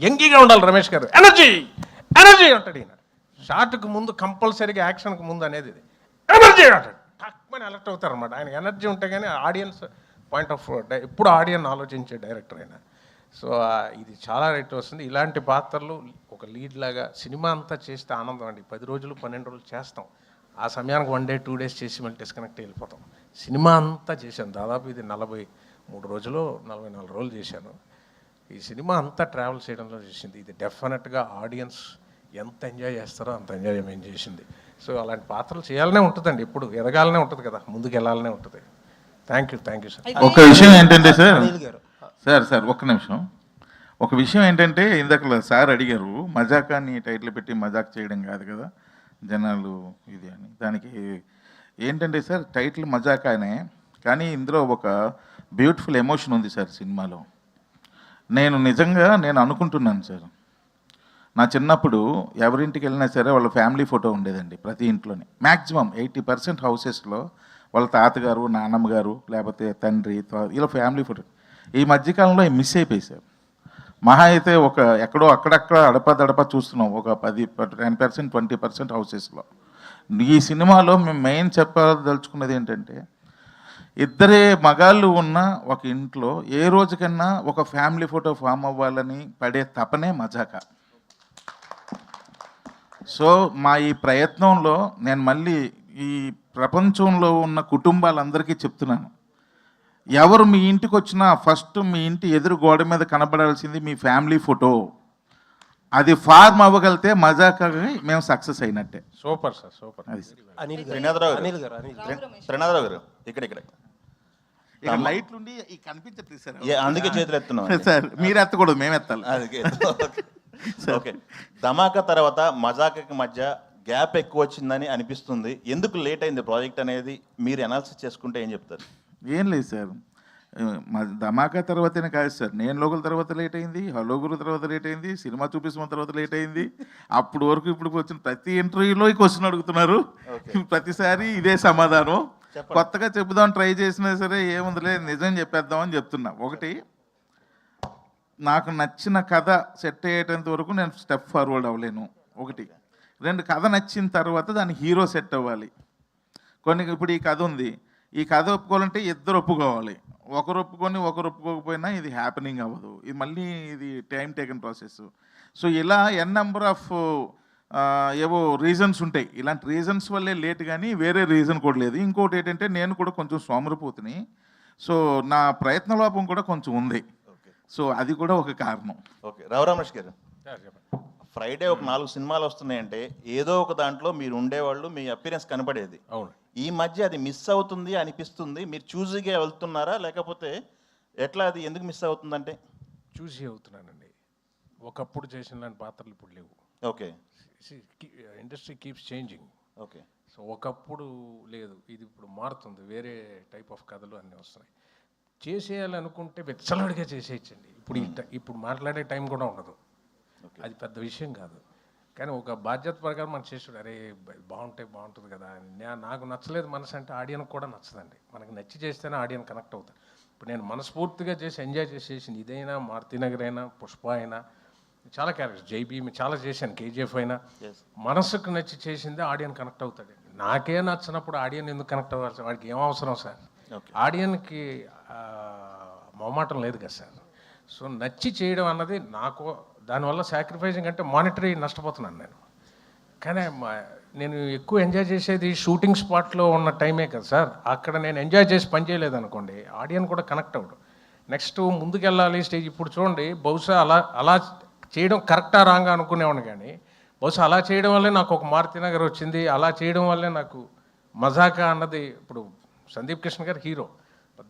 S4: యంగీగా ఉండాలి రమేష్ గారు, ఎనర్జీ అంటాడు ఈయన. షార్ట్కి ముందు కంపల్సరీగా యాక్షన్కి ముందు అనేది ఇది ఎనర్జీ అంటాడు, టక్మని అలర్ట్ అవుతారు అనమాట. ఆయన ఎనర్జీ ఉంటే కానీ ఆడియన్స్ పాయింట్ ఆఫ్ ఎప్పుడు ఆడియన్ ఆలోచించే డైరెక్టర్ అయినా. సో ఇది చాలా రైట్ వస్తుంది. ఇలాంటి పాత్రలు ఒక లీడ్ లాగా సినిమా అంతా చేస్తే ఆనందం అండి. 10 రోజులు 12 రోజులు చేస్తాం, ఆ సమయానికి 1 day 2 days చేసి మళ్ళీ డిస్కనెక్ట్ వెళ్ళిపోతాం. సినిమా అంతా చేశాను, దాదాపు ఇది 43 రోజులు 44 రోజులు చేశాను. ఈ సినిమా అంతా ట్రావెల్ చేయడంలో చేసింది. ఇది డెఫినెట్గా ఆడియన్స్ ఎంత ఎంజాయ్ చేస్తారో అంత ఎంజాయ్మెంట్ చేసింది. సో అలాంటి పాత్రలు చేయాలనే ఉంటుందండి, ఎప్పుడు ఎదగాలనే ఉంటుంది కదా, ముందుకు వెళ్ళాలనే ఉంటుంది. Thank you sir.
S7: ఒక విషయం ఏంటంటే సార్ ఒక్క నిమిషం. ఒక విషయం ఏంటంటే ఇందాక సార్ అడిగారు, మజాకాన్ని టైటిల్ పెట్టి మజాక్ చేయడం కాదు కదా జనాలు ఇది అని. దానికి ఏంటంటే సార్ టైటిల్ మజాకానే, కానీ ఇందులో ఒక బ్యూటిఫుల్ ఎమోషన్ ఉంది సార్ సినిమాలో. నేను అనుకుంటున్నాను సార్, నా చిన్నప్పుడు ఎవరింటికి వెళ్ళినా సరే వాళ్ళ ఫ్యామిలీ ఫోటో ఉండేదండి ప్రతి ఇంట్లోనే. మ్యాక్సిమం 80% హౌసెస్లో వాళ్ళ తాతగారు, నాన్నమ్మ గారు, లేకపోతే తండ్రి, ఇలా ఫ్యామిలీ ఫోటో. ఈ మధ్యకాలంలో మిస్ అయిపోయి సార్. మహా అయితే ఒక ఎక్కడో అక్కడక్కడ అడపదడప చూస్తున్నాం, ఒక 10% 20% హౌసెస్లో. ఈ సినిమాలో మేము మెయిన్ చెప్పదలుచుకున్నది ఏంటంటే, ఇద్దరే మగాళ్ళు ఉన్న ఒక ఇంట్లో ఏ రోజుకన్నా ఒక ఫ్యామిలీ ఫోటో ఫామ్ అవ్వాలని పడే తపనే మజాకా. సో మా ఈ ప్రయత్నంలో నేను మళ్ళీ ఈ ప్రపంచంలో ఉన్న కుటుంబాలందరికీ చెప్తున్నాను, ఎవరు మీ ఇంటికి వచ్చినా ఫస్ట్ మీ ఇంటి ఎదురు గోడ మీద కనబడాల్సింది మీ ఫ్యామిలీ ఫోటో. అది ఫార్మ్ అవ్వగలితే మజాకాకి మేము సక్సెస్ అయినట్టే.
S4: Super sir, super.
S7: అది
S13: త్రినాథరావు గారు ఇక్కడ
S7: లైట్లు ఉండి కనిపించట్లేదు సార్,
S13: అందుకే చేతులు ఎత్తున్నాం
S7: సార్. మీరు ఎత్తకూడదు, మేము ఎత్తాలి.
S13: ఓకే, ధమాకా తర్వాత మజాకాకి మధ్య గ్యాప్ ఎక్కువ వచ్చిందని అనిపిస్తుంది. ఎందుకు లేట్ అయింది ప్రాజెక్ట్ అనేది మీరు అనాలిసిస్ చేసుకుంటే ఏం చెప్తారు?
S7: ఏం లేదు సార్, ధమాకా తర్వాతనే కాదు సార్, నేను లోకల్ తర్వాత లేట్ అయింది, హలో గురు తర్వాత లేట్ అయింది, సినిమా చూపిస్తున్న తర్వాత లేట్ అయింది. అప్పుడు వరకు ఇప్పుడు వచ్చిన ప్రతి ఇంటర్వ్యూలో ఈ క్వశ్చన్ అడుగుతున్నారు, ప్రతిసారి ఇదే సమాధానం. కొత్తగా చెబుదాం ట్రై చేసినా సరే ఏముందిలే నిజం చెప్పేద్దామని చెప్తున్నా. ఒకటి, నాకు నచ్చిన కథ సెట్ అయ్యేటంత వరకు నేను స్టెప్ ఫార్వర్డ్ అవ్వలేను. ఒకటి. 2, కథ నచ్చిన తర్వాత దాని హీరో సెట్ అవ్వాలి. ఇప్పుడు ఈ కథ ఉంది, ఈ కథ ఒప్పుకోవాలంటే ఇద్దరు ఒప్పుకోవాలి. ఒకరు ఒప్పుకొని ఒకరు ఒప్పుకోకపోయినా ఇది హ్యాపెనింగ్ అవ్వదు. ఇది మళ్ళీ ఇది టైం టేకన్ ప్రాసెస్. సో ఇలా నెంబర్ ఆఫ్ ఏవో రీజన్స్ ఉంటాయి. ఇలాంటి రీజన్స్ వల్లే లేట్, కానీ వేరే రీజన్ కూడా లేదు. ఇంకోటి ఏంటంటే నేను కూడా కొంచెం సోమరిపోతుని, సో నా ప్రయత్న లోపం కూడా కొంచెం ఉంది. సో అది కూడా ఒక కారణం.
S13: ఓకే, రమేష్ గారు, ఫ్రైడే ఒక 4 సినిమాలు వస్తున్నాయంటే ఏదో ఒక దాంట్లో మీరు ఉండేవాళ్ళు, మీ అపీరెన్స్ కనపడేది.
S4: అవును. ఈ
S13: మధ్య అది మిస్ అవుతుంది అనిపిస్తుంది. మీరు చూజీగా వెళ్తున్నారా, లేకపోతే ఎట్లా, అది ఎందుకు మిస్ అవుతుందంటే?
S4: చూసి అవుతున్నానండి. ఒకప్పుడు చేసిన పాత్రలు ఇప్పుడు లేవు.
S13: Okay,
S4: industry keeps changing.
S13: Okay.
S4: So ఒకప్పుడు లేదు, ఇది ఇప్పుడు మారుతుంది. వేరే టైప్ ఆఫ్ కథలు అన్నీ వస్తున్నాయి. చేసేయాలనుకుంటే వెచ్చలడిగా చేసేయచ్చండి. ఇప్పుడు మాట్లాడే టైం కూడా ఉండదు. అది పెద్ద విషయం కాదు, కానీ ఒక బాధ్యత ప్రకారం మనం చేసాడు. అరే బాగుంటుంది కదా, నాకు నచ్చలేదు మనసు అంటే ఆడియన్కి కూడా నచ్చదండి. మనకి నచ్చి చేస్తేనే ఆడియన్ కనెక్ట్ అవుతారు. ఇప్పుడు నేను మనస్ఫూర్తిగా చేసి ఎంజాయ్ చేసేసింది ఇదైనా, మారుతినగర్ అయినా, పుష్ప అయినా, చాలా క్యారెక్టర్స్, జైబీమ్ చాలా చేశాను, కేజీఎఫ్ అయినా మనసుకు నచ్చి చేసిందే ఆడియన్ కనెక్ట్ అవుతాడు. నాకే నచ్చినప్పుడు ఆడియన్ ఎందుకు కనెక్ట్ అవ్వాలి? వాడికి ఏం అవసరం సార్? ఆడియన్కి మొహమాటం లేదు కదా సార్. సో నచ్చి చేయడం అన్నది నాకు, దానివల్ల సాక్రిఫైసింగ్ అంటే మానిటరీ నష్టపోతున్నాను నేను. కానీ నేను ఎక్కువ ఎంజాయ్ చేసేది షూటింగ్ స్పాట్లో ఉన్న టైమే కదా సార్. అక్కడ నేను ఎంజాయ్ చేసి పని చేయలేదు అనుకోండి, ఆడియన్ కూడా కనెక్ట్ అవ్వడు. నెక్స్ట్ ముందుకెళ్ళాలి స్టేజ్. ఇప్పుడు చూడండి, బహుశా అలా చేయడం కరెక్టా రాంగా అనుకునేవాడిని, కానీ బహుశా అలా చేయడం వల్లే నాకు ఒక మారుతి నగర్ వచ్చింది, అలా చేయడం వల్లే నాకు మజాకా అన్నది. ఇప్పుడు సందీప్ కిషన్ గారు హీరో,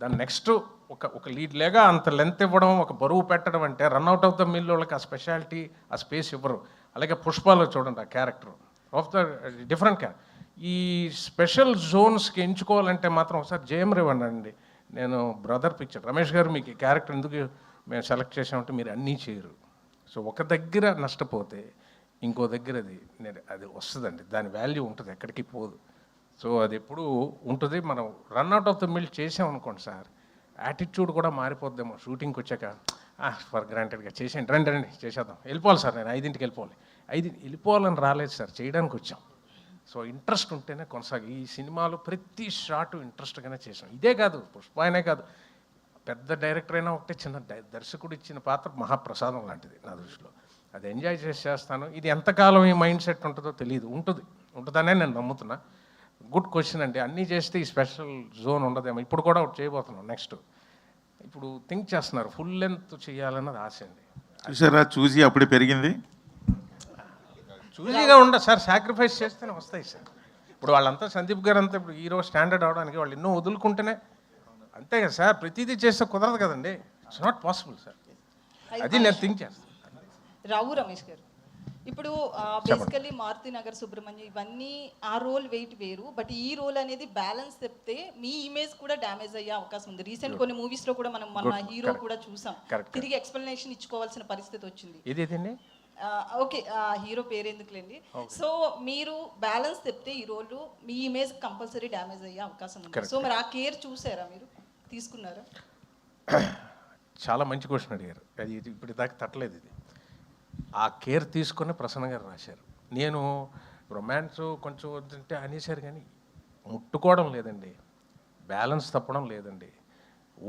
S4: దాన్ని నెక్స్ట్ ఒక లీడ్ లేగా అంత లెంత్ ఇవ్వడం, ఒక బరువు పెట్టడం అంటే రన్అట్ ఆఫ్ ద మిల్ వాళ్ళకి ఆ స్పెషాలిటీ, ఆ స్పేస్ ఇవ్వరు. అలాగే పుష్పాలో చూడండి, ఆ character of the different character. ఈ స్పెషల్ జోన్స్కి ఎంచుకోవాలంటే మాత్రం ఒకసారి జయం రేవండి. నేను బ్రదర్ పిక్చర్ రమేష్ గారు మీకు ఈ క్యారెక్టర్ ఎందుకు మేము సెలెక్ట్ చేసామంటే మీరు అన్నీ చేయరు. సో ఒక దగ్గర నష్టపోతే ఇంకో దగ్గర అది వస్తుందండి, దాని వాల్యూ ఉంటుంది, ఎక్కడికి పోదు. సో అది ఎప్పుడు ఉంటుంది. మనం రన్అట్ ఆఫ్ ద మిల్ చేసామనుకోండి సార్, యాటిట్యూడ్ కూడా మారిపోద్దేమో. షూటింగ్కి వచ్చాక ఫర్ గ్రాంటెడ్గా చేసేయండి, రండి రండి చేసేద్దాం, వెళ్ళిపోవాలి సార్, నేను 5ంటికి వెళ్ళిపోవాలి. 5 వెళ్ళిపోవాలని రాలేదు సార్, చేయడానికి వచ్చాం. సో ఇంట్రెస్ట్ ఉంటేనే కొనసాగి ఈ సినిమాలో ప్రతి షాట్ ఇంట్రెస్ట్గానే చేసాం. ఇదే కాదు, పుష్ప అయినే కాదు, పెద్ద డైరెక్టర్ అయినా ఒకటే, చిన్న దర్శకుడు ఇచ్చిన పాత్ర మహాప్రసాదం లాంటిది నా దృష్టిలో. అది ఎంజాయ్ చేస్తాను. ఇది ఎంతకాలం ఈ మైండ్ సెట్ ఉంటుందో తెలియదు, ఉంటుందనే నేను నమ్ముతున్నా. గుడ్ క్వశ్చన్ అండి. అన్నీ చేస్తే ఈ స్పెషల్ జోన్ ఉండదేమో. ఇప్పుడు కూడా ఒకటి చేయబోతున్నాం నెక్స్ట్. ఇప్పుడు థింక్ చేస్తున్నారు, ఫుల్ లెంత్ చేయాలన్నది ఆశ అండి.
S7: చూసారా, చూసి అప్పుడే పెరిగింది.
S4: చూజీగా ఉండదు సార్, సాక్రిఫైస్ చేస్తేనే వస్తాయి సార్. ఇప్పుడు వాళ్ళంతా సందీప్ గారు అంతా ఇప్పుడు హీరో స్టాండర్డ్ అవడానికి వాళ్ళు ఎన్నో వదులుకుంటేనే, అంతే కదా సార్. ప్రతిదీ చేస్తే కుదరదు కదండి, ఇట్స్ నాట్ పాసిబుల్ సార్. అది నేను థింక్ చేస్తాను.
S14: రావు రమేష్ గారు, ఇప్పుడు బేసికల్లీ మారుతి నగర్ సుబ్రహ్మణ్యం ఇవన్నీ ఆ రోల్ వెయిట్ వేరు, బట్ ఈ రోల్ అనేది బ్యాలెన్స్ చెప్తే మీ ఇమేజ్ కూడా డ్యామేజ్ అయ్యే అవకాశం ఉంది. రీసెంట్ కొన్ని మూవీస్ లో కూడా మనం మన హీరో కూడా చూసాం, తిరిగి ఎక్స్ప్లెనేషన్ ఇచ్చుకోవాల్సిన పరిస్థితి వచ్చింది. ఓకే, హీరో పేరు ఎందుకులేండి. సో మీరు బ్యాలెన్స్ చెప్తే ఈ రోల్ మీ ఇమేజ్ కంపల్సరీ డ్యామేజ్ అయ్యే అవకాశం ఉంది. సో మరి ఆ కేర్ చూసారా, మీరు తీసుకున్నారా?
S4: చాలా మంచి క్వశ్చన్ అడిగారు. అది ఇప్పుడు దాకా తట్టలేదు. ఇది ఆ కేర్ తీసుకొని ప్రసన్న గారు రాశారు. నేను రొమాన్స్ కొంచెం వద్దంటే అనేసారు, కానీ ముట్టుకోవడం లేదండి, బ్యాలెన్స్ తప్పడం లేదండి,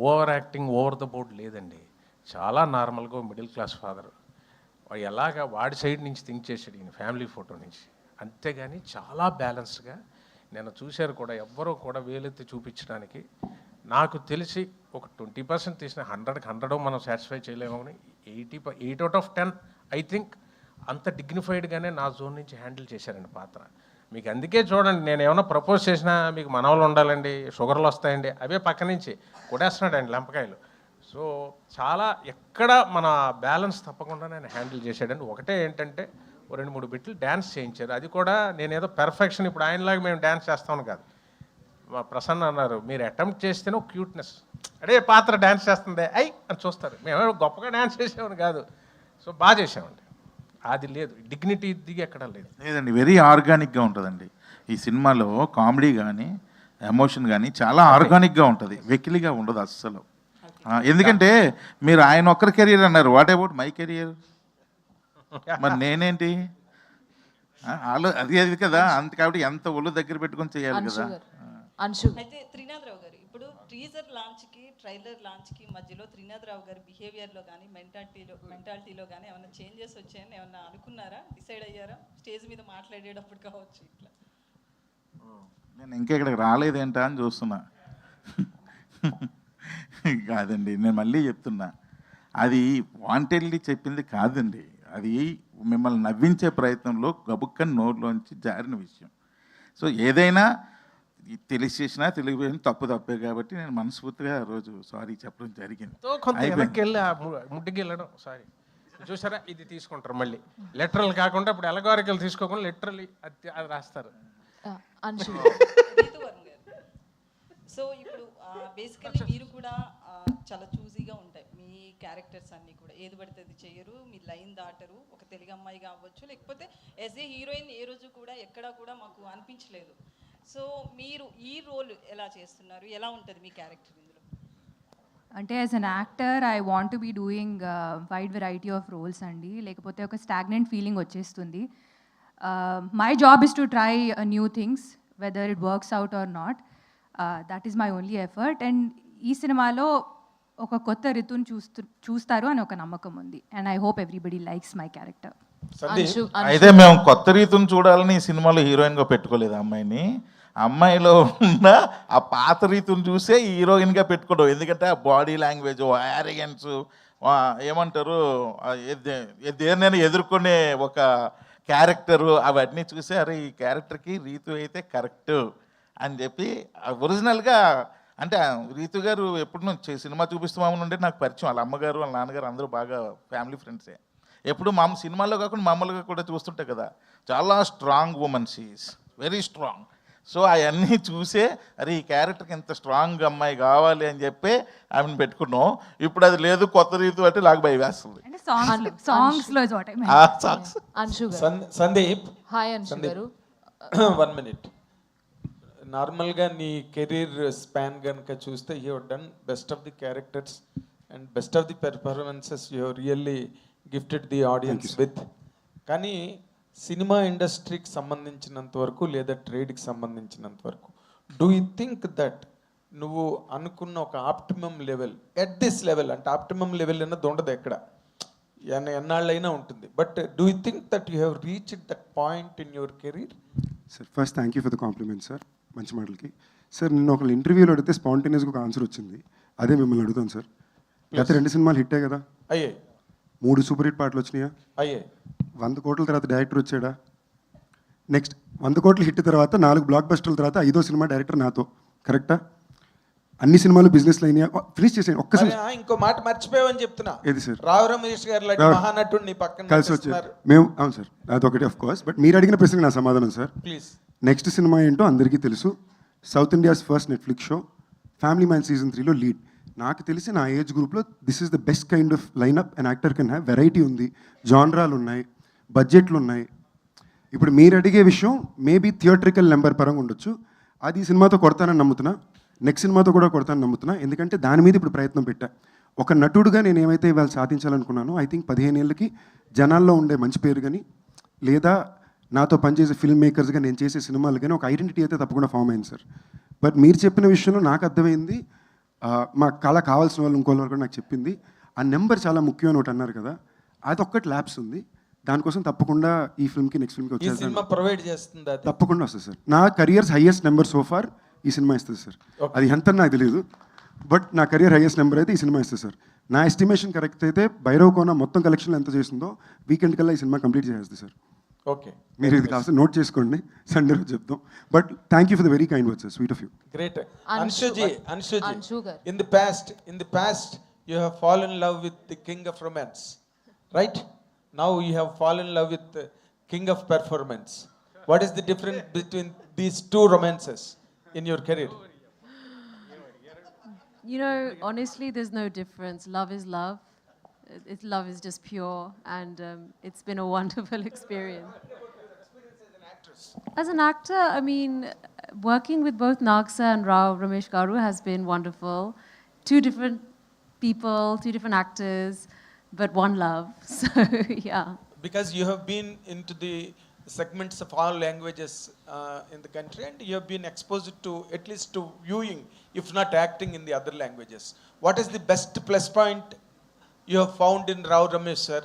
S4: over acting over the board లేదండి. చాలా నార్మల్గా మిడిల్ క్లాస్ ఫాదర్ ఎలాగా వాడి సైడ్ నుంచి థింక్ చేసాడు ఈయన ఫ్యామిలీ ఫోటో నుంచి, అంతేగాని చాలా బ్యాలెన్స్డ్గా. నేను చూశారు కూడా, ఎవ్వరూ కూడా వేలెత్తి చూపించడానికి. నాకు తెలిసి ఒక 20% తీసిన 100కి 100 మనం సాటిస్ఫై చేయలేము, కానీ 8 out of 10 ఐ థింక్ అంత డిగ్నిఫైడ్గానే నా జోన్ నుంచి హ్యాండిల్ చేశారండి పాత్ర. మీకు అందుకే చూడండి, నేను ఏమైనా ప్రపోజ్ చేసినా మీకు మనవలు ఉండాలండి, షుగర్లు వస్తాయండి, అవే పక్క నుంచి కొట్టేస్తున్నాడండి లెంపకాయలు. సో చాలా ఎక్కడ మన బ్యాలెన్స్ తప్పకుండా నేను హ్యాండిల్ చేశాడండి. ఒకటే ఏంటంటే 2-3 బిట్లు డ్యాన్స్ చేయించారు, అది కూడా నేనేదో పెర్ఫెక్షన్ ఇప్పుడు ఆయనలాగా మేము డ్యాన్స్ చేస్తామని కాదు. మా ప్రసన్న అన్నారు, మీరు అటెంప్ట్ చేస్తేనే క్యూట్నెస్, అడే పాత్ర డ్యాన్స్ చేస్తుంది అని చూస్తారు, మేమేమో గొప్పగా డ్యాన్స్ చేసామని కాదు. సో బాగా చేసామండి, అది లేదు, డిగ్నిటీ దిగి ఎక్కడ
S7: లేదండి. వెరీ ఆర్గానిక్గా ఉంటుందండి ఈ సినిమాలో. కామెడీ కానీ ఎమోషన్ కానీ చాలా ఆర్గానిక్గా ఉంటుంది, వెకిలిగా ఉండదు అస్సలు. ఎందుకంటే మీరు ఆయన ఒక్కరి కెరియర్ అన్నారు, వాట్ అబౌట్ మై కెరియర్? మరి నేనేంటి? అది కదా, అంత కాబట్టి ఎంత ఒళ్ళు దగ్గర పెట్టుకొని చేయాలి కదా.
S14: అయితే త్రినాథరావు గారు, ఇప్పుడు టీజర్ లాంచ్కి ట్రైలర్ లాంచ్కి మధ్యలో త్రినాథరావు గారి బిహేవియర్లో కానీ మెంటాలిటీలో కానీ ఏమైనా చేంజెస్ వచ్చాయని ఏమన్నా అనుకున్నారా, డిసైడ్ అయ్యారా? స్టేజ్ మీద మాట్లాడేటప్పుడు కావచ్చు ఇట్లా.
S7: నేను ఇంకా ఇక్కడికి రాలేదేంటా అని చూస్తున్నా. కాదండి, నేను మళ్ళీ చెప్తున్నా, అది వాంటెడ్లీ చెప్పింది కాదండి, అది మిమ్మల్ని నవ్వించే ప్రయత్నంలో గబుక్కని నోరులోంచి జారిన విషయం. సో ఏదైనా తెలిసి చేసినా తెలియకపోయినా తప్పే కాబట్టి నేను మనస్ఫూర్తిగా ఆ రోజు సారీ చెప్పడం జరిగింది.
S4: ముడ్డికి వెళ్ళడం సారీ చూసారా, ఇది తీసుకుంటారు మళ్ళీ లెటరల్ కాకుండా, ఇప్పుడు ఎలగారికలు తీసుకోకుండా లిటరల్లీ అది రాస్తారు.
S14: సో ఇప్పుడు బేసికల్లీ మీరు కూడా చాలా చూజీగా ఉంటాయి మీ క్యారెక్టర్స్ అన్నీ కూడా, ఏది పడితే అది చేయరు, మీ లైన్ దాటరు. ఒక తెలుగు అమ్మాయి కావచ్చు, లేకపోతే యాజ్ ఏ హీరోయిన్ ఏ రోజు కూడా ఎక్కడా కూడా మాకు అనిపించలేదు. సో మీరు ఈ రోల్ ఎలా చేస్తున్నారు, ఎలా ఉంటుంది మీ క్యారెక్టర్ ఇందులో?
S15: అంటే as an actor I want to be doing wide variety of roles అండి, లేకపోతే ఒక స్టాగ్నెంట్ ఫీలింగ్ వచ్చేస్తుంది. My job is to try new things whether it works out or not. That is my only effort. And ఈ సినిమాలో ఒక కొత్త రితుని చూస్తారు అని ఒక నమ్మకం ఉంది. And I hope everybody likes my character.
S7: అయితే మేము కొత్త రీతిని చూడాలని ఈ సినిమాలో హీరోయిన్గా పెట్టుకోలేదు అమ్మాయిని. అమ్మాయిలో ఉన్న ఆ పాత రీతిని చూసే హీరోయిన్గా పెట్టుకోవడం. ఎందుకంటే ఆ బాడీ లాంగ్వేజ్, యారగెన్స్, ఏమంటారు, దేన్నైనా ఎదుర్కొనే ఒక క్యారెక్టరు, అవన్నీ చూసి అరే ఈ క్యారెక్టర్కి రీతు అయితే కరెక్ట్ అని చెప్పి ఒరిజినల్గా. అంటే రీతు గారు ఎప్పుడు నుంచి సినిమా చూపిస్తామని ఉంటే నాకు పరిచయం. వాళ్ళ అమ్మగారు వాళ్ళ నాన్నగారు అందరూ బాగా ఫ్యామిలీ ఫ్రెండ్సే. ఎప్పుడు మా సినిమాల్లో కాకుండా మామూలుగా కూడా చూస్తుంటాయి కదా, చాలా strong women, she is very strong. So అవన్నీ చూసే అరే ఈ క్యారెక్టర్కి ఎంత స్ట్రాంగ్ అమ్మాయి కావాలి అని చెప్పి ఆమెను పెట్టుకున్నాం. ఇప్పుడు అది లేదు, కొత్త రీతు అంటే నాకు భయం వేస్తుంది.
S10: సందీప్,
S16: హాయ్ అంశు గారు.
S10: 1 minute. నార్మల్గా నీ కెరీర్ స్పాన్ కనుక చూస్తే you have done best of the characters and best of the performances you have really gifted the audience with. కానీ సినిమా ఇండస్ట్రీకి సంబంధించినంత వరకు లేదా ట్రేడ్కి సంబంధించినంత వరకు డూ యూ థింక్ దట్ నువ్వు అనుకున్న ఒక optimum level at this level, అంటే ఆప్టిమమ్ లెవెల్ అన్నది ఉండదు ఎక్కడ, ఎన్నాళ్ళైనా ఉంటుంది, but do you think that you have reached that point in your career?
S9: Sir first thank you for the compliment sir, మంచి మాటలకి. సార్ నిన్న ఒక ఇంటర్వ్యూలో అడిగితే స్పాంటేనియస్గా ఒక ఆన్సర్ వచ్చింది, అదే మిమ్మల్ని అడుగుతాను సార్. గత 2 సినిమాలు హిట్టే కదా,
S10: అయ్యే.
S9: 3 సూపర్ హిట్ పాటలు వచ్చినాయా,
S10: అయ్యే.
S9: 100 కోట్ల తర్వాత డైరెక్టర్ వచ్చాడా, నెక్స్ట్ 100 కోట్ల హిట్ తర్వాత 4 బ్లాక్ బస్టర్ల తర్వాత 5వ సినిమా డైరెక్టర్ నాతో, కరెక్టా? అన్ని సినిమాలు బిజినెస్ అయినాయా, ఫినిష్ చేసాను ఒక్కసారి.
S10: ఇంకో మాట మర్చిపోయావని చెప్తున్నా.
S9: ఏది సార్?
S10: రావు రమేష్ గారు లాంటి మహానటుడు నీ పక్కన
S9: కలిసి వచ్చారు మేము. అవును సార్, అదొకటి ఆఫ్ కోర్స్. బట్ మీరు అడిగిన ప్రశ్నకి నా సమాధానం సార్.
S10: ప్లీజ్.
S9: నెక్స్ట్ సినిమా ఏంటో అందరికీ తెలుసు, South India's first Netflix show Family Man season 3లో లీడ్. నాకు తెలిసి నా ఏజ్ గ్రూప్లో this is the best kind of lineup and actor can have. Variety ఉంది, జాన్రాలు ఉన్నాయి, బడ్జెట్లు ఉన్నాయి. ఇప్పుడు మీరు అడిగే విషయం మేబీ థియేట్రికల్ నెంబర్ పరంగా ఉండొచ్చు, అది ఈ సినిమాతో కొడతానని నమ్ముతున్నా, నెక్స్ట్ సినిమాతో కూడా కొడతానని నమ్ముతున్నా. ఎందుకంటే దాని మీద ఇప్పుడు ప్రయత్నం పెట్టా. ఒక నటుడుగా నేను ఏమైతే ఇవాళ సాధించాలనుకున్నానో ఐ థింక్ 15 ఏళ్ళకి జనాల్లో ఉండే మంచి పేరు కానీ, లేదా నాతో పనిచేసే ఫిల్మ్ మేకర్స్గా నేను చేసే సినిమాలు కానీ ఒక ఐడెంటిటీ అయితే తప్పకుండా ఫామ్ అయింది సార్. బట్ మీరు చెప్పిన విషయంలో నాకు అర్థమైంది, మా కళ కావాల్సిన వాళ్ళు ఇంకోళ్ళ వరకు నాకు చెప్పింది, ఆ నెంబర్ చాలా ముఖ్యం అని ఒకటి అన్నారు కదా, అది ఒక్కటి ల్యాబ్స్ ఉంది. దానికోసం తప్పకుండా ఈ ఫిల్మ్కి నెక్స్ట్ ఫిల్మ్కి వచ్చేసి
S10: ప్రొవైడ్ చేస్తుంది,
S9: తప్పకుండా వస్తుంది సార్. నా కెరియర్స్ హైయెస్ట్ నెంబర్ సోఫార్ ఈ సినిమా ఇస్తుంది సార్. అది ఎంత నాకు తెలియదు, బట్ నా కెరియర్ హైయెస్ట్ నెంబర్ అయితే ఈ సినిమా ఇస్తుంది సార్. నా ఎస్టిమేషన్ కరెక్ట్ అయితే భైరవ్ కోన మొత్తం కలెక్షన్లు ఎంత చేస్తుందో వీకెండ్ కల్లా ఈ సినిమా కంప్లీట్ చేస్తుంది సార్.
S10: ఓకే,
S9: మీరు ఇది కాస్త నోట్ చేసుకోండి, సండే రోజు చెప్తాం. But thank you for the very kind words sir, sweet of you.
S10: Great. Anshuji, in the past you have fallen in love with the king of romance, right? Now you have fallen in love with the king of performance. What is the difference between these two romances in your career?
S16: You know, honestly, there's no difference. Love is love. Love is just pure, and it's been a wonderful experience. As an actor, I mean, working with both Nagsa and Rao Ramesh Garu has been wonderful. 2 different people, 2 different actors, but one love. So, yeah.
S10: Because you have been into the segments of all languages in the country, and you have been exposed to at least to viewing, if not acting, in the other languages. What is the best plus point you have found in Rao Ramesh sir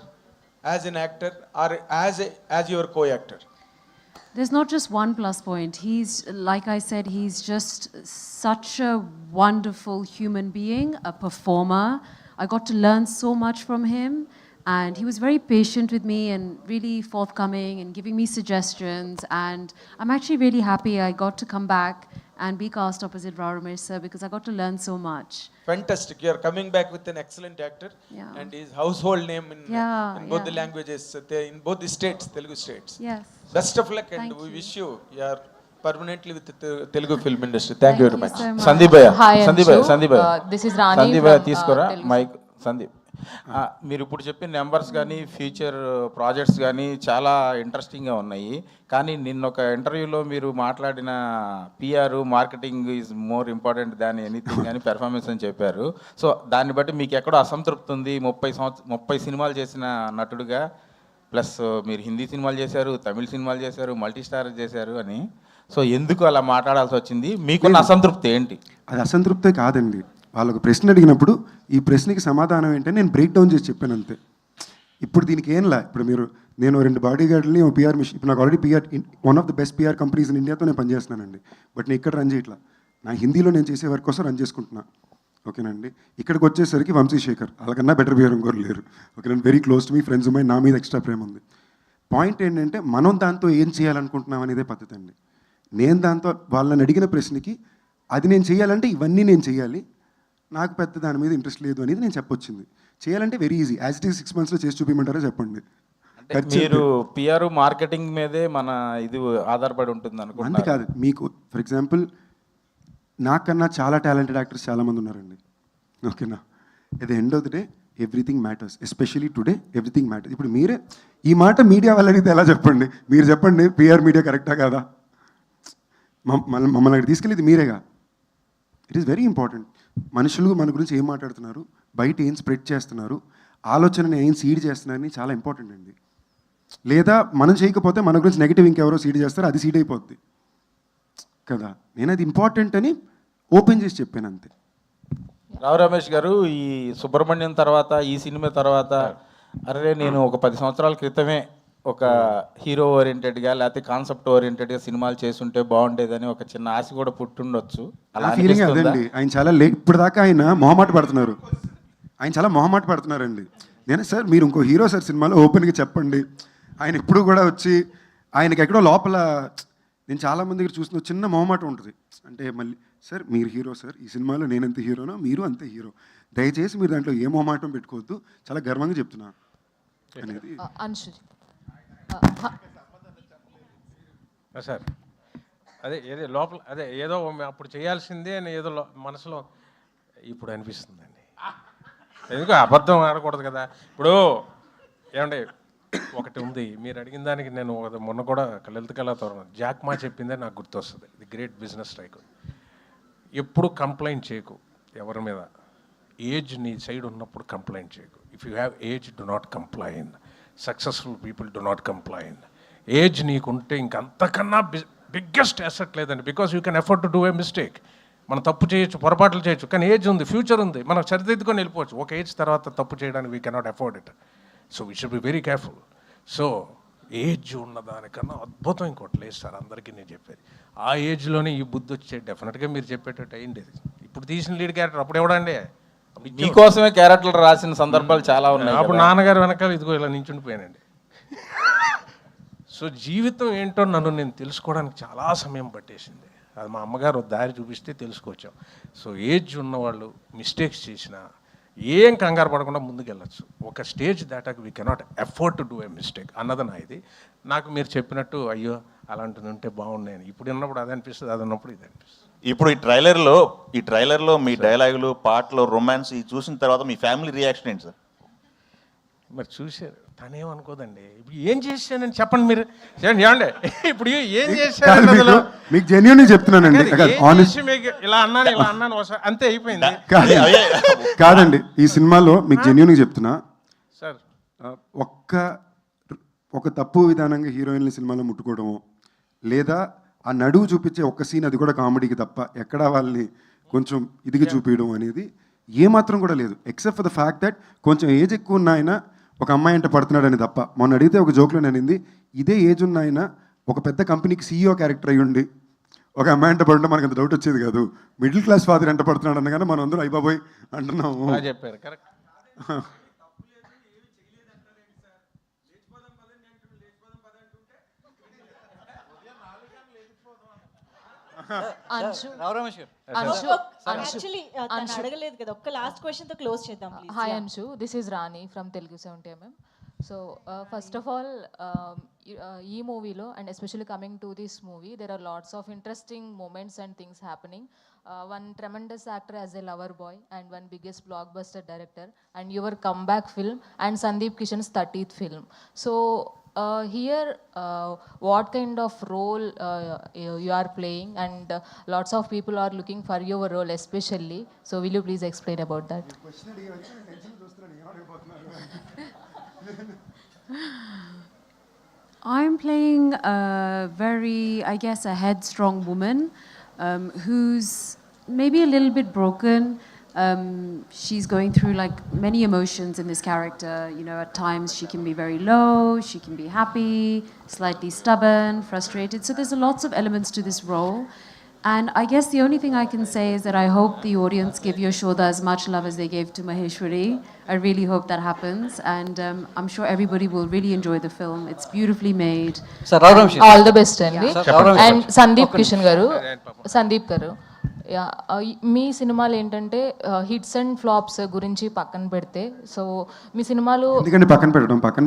S10: as an actor or as your co-actor?
S16: There's not just one plus point. He's, like I said, he's just such a wonderful human being, a performer. I got to learn so much from him, and he was very patient with me and really forthcoming and giving me suggestions. And I'm actually really happy I got to come back and be cast opposite Rao Ramesh sir because I got to learn so much.
S10: Fantastic. You are coming back with an excellent actor, and his household name in both the languages, in both the states, Telugu states.
S16: Yes.
S10: Best of luck, and we wish you are permanently with the Telugu film industry. Thank you very much.
S7: Sandeep భయ్య,
S17: Hi,
S7: Sandeep భయ్య,
S17: Anshu.
S7: Sandeep భయ్య,
S17: This is Rani
S7: Sandeep భయ్య
S17: from,
S7: తీసుకోరా
S17: Telugu.
S7: Mic. Sandeep
S10: మీరు ఇప్పుడు చెప్పిన numbers కానీ future projects కానీ చాలా ఇంట్రెస్టింగ్గా ఉన్నాయి. కానీ నిన్న ఒక ఇంటర్వ్యూలో మీరు మాట్లాడిన PR marketing is more important than anything అని పెర్ఫార్మెన్స్ అని చెప్పారు. సో దాన్ని బట్టి మీకు ఎక్కడో అసంతృప్తి ఉంది. 30 సినిమాలు చేసిన నటుడుగా, ప్లస్ మీరు హిందీ సినిమాలు చేశారు, తమిళ సినిమాలు చేశారు, మల్టీ స్టార్ చేశారు అని. సో ఎందుకు అలా మాట్లాడాల్సి వచ్చింది? మీకున్న అసంతృప్తి ఏంటి?
S9: అది అసంతృప్తే కాదండి. వాళ్ళకు ప్రశ్న అడిగినప్పుడు ఈ ప్రశ్నకి సమాధానం ఏంటంటే నేను బ్రేక్ డౌన్ చేసి చెప్పాను అంతే. ఇప్పుడు దీనికి ఏంలా, ఇప్పుడు నేను 2 బాడీ గార్డ్ని పిఆర్ మిషన్, ఇప్పుడు నాకు already PR one of the best PR companies in ఇండియాతో నేను పనిచేస్తున్నానండి. బట్ నేను ఇక్కడ రన్ చేయట్లా, నా హిందీలో నేను చేసే వర్క్ కోసం రన్ చేసుకుంటున్నా. ఓకేనండి. ఇక్కడికి వచ్చేసరికి వంశీశేఖర్ వాళ్ళకన్నా బెటర్ పిఆర్ ఇంకోరు లేరు. ఓకేనండి. Very close to me, friends my, నా మీద ఎక్స్ట్రా ప్రేమ ఉంది. పాయింట్ ఏంటంటే మనం దాంతో ఏం చేయాలనుకుంటున్నాం అనేదే పద్ధతి అండి. నేను దాంతో వాళ్ళని అడిగిన ప్రశ్నకి అది నేను చేయాలంటే ఇవన్నీ నేను చేయాలి, నాకు పెద్ద దాని మీద ఇంట్రెస్ట్ లేదు అనేది నేను చెప్పొచ్చింది. చేయాలంటే very easy, as it is 6 monthsలో చేసి చూపించమంటారో చెప్పండి.
S10: మీరు పిఆర్ మార్కెటింగ్ మీదే మన ఇది ఆధారపడి ఉంటుంది అనుకుంటున్నాను.
S9: అంతే కాదు, మీకు ఫర్ ఎగ్జాంపుల్ నాకన్నా చాలా టాలెంటెడ్ యాక్టర్స్ చాలామంది ఉన్నారండి. ఓకేనా. At the end of the day everything matters, especially today everything matters. ఇప్పుడు మీరే ఈ మాట మీడియా వాళ్ళు అడిగితే ఎలా చెప్పండి? మీరు చెప్పండి పిఆర్ మీడియా కరెక్టా కాదా? మమ్మల్ని అక్కడ తీసుకెళ్ళేది మీరేగా. It is very important. మనుషులు మన గురించి ఏం మాట్లాడుతున్నారు, బయట ఏం స్ప్రెడ్ చేస్తున్నారు, ఆలోచనని ఏం సీడ్ చేస్తున్నారని చాలా ఇంపార్టెంట్ అండి. లేదా మనం చేయకపోతే మన గురించి నెగిటివ్ ఇంకెవరో సీడ్ చేస్తారో అది సీడ్ అయిపోద్ది కదా. నేను అది ఇంపార్టెంట్ అని ఓపెన్ చేసి చెప్పాను అంతే.
S10: రావు రమేష్ గారు, ఈ సుబ్రహ్మణ్యం తర్వాత, ఈ సినిమా తర్వాత, అరే నేను ఒక 10 సంవత్సరాల క్రితమే ఒక హీరో ఓరియంటెడ్గా లేకపోతే కాన్సెప్ట్ ఓరియంటెడ్గా సినిమాలు చేస్తుంటే బాగుండేదని ఒక చిన్న ఆశ కూడా పుట్టుండొచ్చు. అలా
S9: ఫీలింగ్ అదండి. ఆయన చాలా ఇప్పుడు దాకా ఆయన మొహమాట పడుతున్నారు. ఆయన చాలా మొహమాట పడుతున్నారండి. నేను సార్ మీరు ఇంకో హీరో సార్ సినిమాలో ఓపెన్గా చెప్పండి. ఆయన ఎప్పుడు కూడా వచ్చి ఆయనకి ఎక్కడో లోపల నేను చాలామంది దగ్గర చూసిన చిన్న మొహమాట ఉంటుంది. అంటే మళ్ళీ సార్ మీరు హీరో సార్, ఈ సినిమాలో నేను ఎంత హీరోనో మీరు అంతే హీరో, దయచేసి మీరు దాంట్లో ఏ మొహమాటం పెట్టుకోవద్దు, చాలా గర్వంగా చెప్తున్నా అనేది.
S4: సార్ అదే ఏదో లోపల అదే ఏదో అప్పుడు చేయాల్సిందే అని ఏదో మనసులో ఇప్పుడు అనిపిస్తుందండి. ఎందుకు అబద్ధం ఆడకూడదు కదా. ఇప్పుడు ఏమంటే ఒకటి ఉంది, మీరు అడిగిన దానికి నేను మొన్న కూడా లలిత కళాతోరణం జాక్మా చెప్పిందే నాకు గుర్తొస్తుంది. The great business strike. ఎప్పుడు కంప్లైంట్ చేయకు ఎవరి మీద. ఏజ్ నీ సైడ్ ఉన్నప్పుడు కంప్లైంట్ చేయకు. If you have age do not complain. Successful people do not complain. Age నీకుంటే ఇంకంతకన్నా బిగ్గెస్ట్ అసెట్ లేదండి. Because you can afford to do a mistake. మనం తప్పు చేయొచ్చు, పొరపాట్లు చేయొచ్చు, కానీ ఏజ్ ఉంది, ఫ్యూచర్ ఉంది, మనం సరిదిద్దుకొని వెళ్ళిపోవచ్చు. ఒక ఏజ్ తర్వాత తప్పు చేయడానికి we cannot afford it. So we should be very careful. So age ఉన్న దానికన్నా అద్భుతం ఇంకోటి లేదు సార్. అందరికీ నేను చెప్పేది ఆ ఏజ్లోనే ఈ బుద్ధి వచ్చే డెఫినెట్గా మీరు చెప్పేటట్టు అయ్యింది. ఇప్పుడు తీసిన లీడ్ క్యారెక్టర్ అప్పుడు ఎవడండి?
S10: మీకోసమే క్యారెక్టర్లు రాసిన సందర్భాలు చాలా ఉన్నాయి.
S4: అప్పుడు నాన్నగారు వెనకాల ఇదిగో ఇలా నించుండిపోయానండి. సో జీవితం ఏంటో నన్ను నేను తెలుసుకోవడానికి చాలా సమయం పట్టేసింది. అది మా అమ్మగారు దారి చూపిస్తే తెలుసుకొచ్చాం. సో ఏజ్ ఉన్నవాళ్ళు మిస్టేక్స్ చేసినా ఏం కంగారు పడకుండా ముందుకెళ్ళచ్చు. ఒక స్టేజ్ దాటాక we cannot afford to do a mistake అన్నది నా ఇది. నాకు మీరు చెప్పినట్టు అయ్యో అలాంటిది ఉంటే బాగున్నాయని ఇప్పుడు ఉన్నప్పుడు అది అనిపిస్తుంది, అది ఉన్నప్పుడు ఇది అనిపిస్తుంది.
S13: ఇప్పుడు ఈ ట్రైలర్లో మీ డైలాగులు, పాటలు, రొమాన్స్ ఇవి చూసిన తర్వాత మీ ఫ్యామిలీ రియాక్షన్ ఏంటి సార్?
S4: మరి చూశారు, తనేమనుకోదండి. ఇప్పుడు ఏం చేశానని చెప్పండి మీరు. ఏమండి ఇప్పుడు ఏం చేశాను
S9: మీకు జెన్యూన్ చెప్తున్నానండి.
S4: ఇలా అన్నాను అంతే అయిపోయింది.
S9: కాదండి, ఈ సినిమాలో మీకు జెన్యూన్గా చెప్తున్నా
S4: సార్.
S9: ఒక తప్పు విధానంగా హీరోయిన్ల సినిమాలో ముట్టుకోవడము, లేదా ఆ నడువు చూపించే ఒక్క సీన్, అది కూడా కామెడీకి తప్ప ఎక్కడా వాళ్ళని కొంచెం ఇదిగా చూపించడం అనేది ఏమాత్రం కూడా లేదు. Except for the fact that కొంచెం ఏజ్ ఎక్కువ ఉన్న ఆయన ఒక అమ్మాయి అంటే పడుతున్నాడని తప్ప. మొన్న అడిగితే ఒక జోక్లో నేనింది, ఇదే ఏజ్ ఉన్న ఆయన ఒక పెద్ద కంపెనీకి సీఈఓ క్యారెక్టర్ అయ్యి ఉండి ఒక అమ్మాయి అంటే పడుతుంటే మనకు అంత డౌట్ వచ్చేది కాదు. మిడిల్ క్లాస్ ఫాదర్ ఎంత పడుతున్నాడు అనగానే మనం అందరూ అయిపోయి అంటున్నాము.
S4: చెప్పారు కరెక్ట్.
S3: అడగలేదు కదా, ఒక్క లాస్ట్ క్వశ్చన్ తో క్లోజ్ చేద్దాం.
S17: Hi Anshu, this is Rani from Telugu 70mm. So first of all ఈ మూవీలో and especially coming to this movie there are lots of interesting moments and things happening. One tremendous actor as a lover boy and one biggest blockbuster director and your comeback film and Sandeep Kishan's 30th film. So here what kind of role you are playing and lots of people are looking for your role especially. So will you please explain about that?
S16: I'm playing a very, I guess, a headstrong woman who's maybe a little bit broken. She's going through like many emotions in this character. You know, at times she can be very low, she can be happy, slightly stubborn, frustrated. So there's lots of elements to this role. And I guess the only thing I can say is that I hope the audience give Yashoda as much love as they gave to Maheshwari. I really hope that happens. And I'm sure everybody will really enjoy the film. It's beautifully made.
S17: All the best అండి. And Sandeep Kishan garu, Sandeep garu, మీ సినిమాలు ఏంటంటే hits and flops గురించి పక్కన పెడితే, so మీ సినిమాలు
S9: ఎందుకంటే పక్కన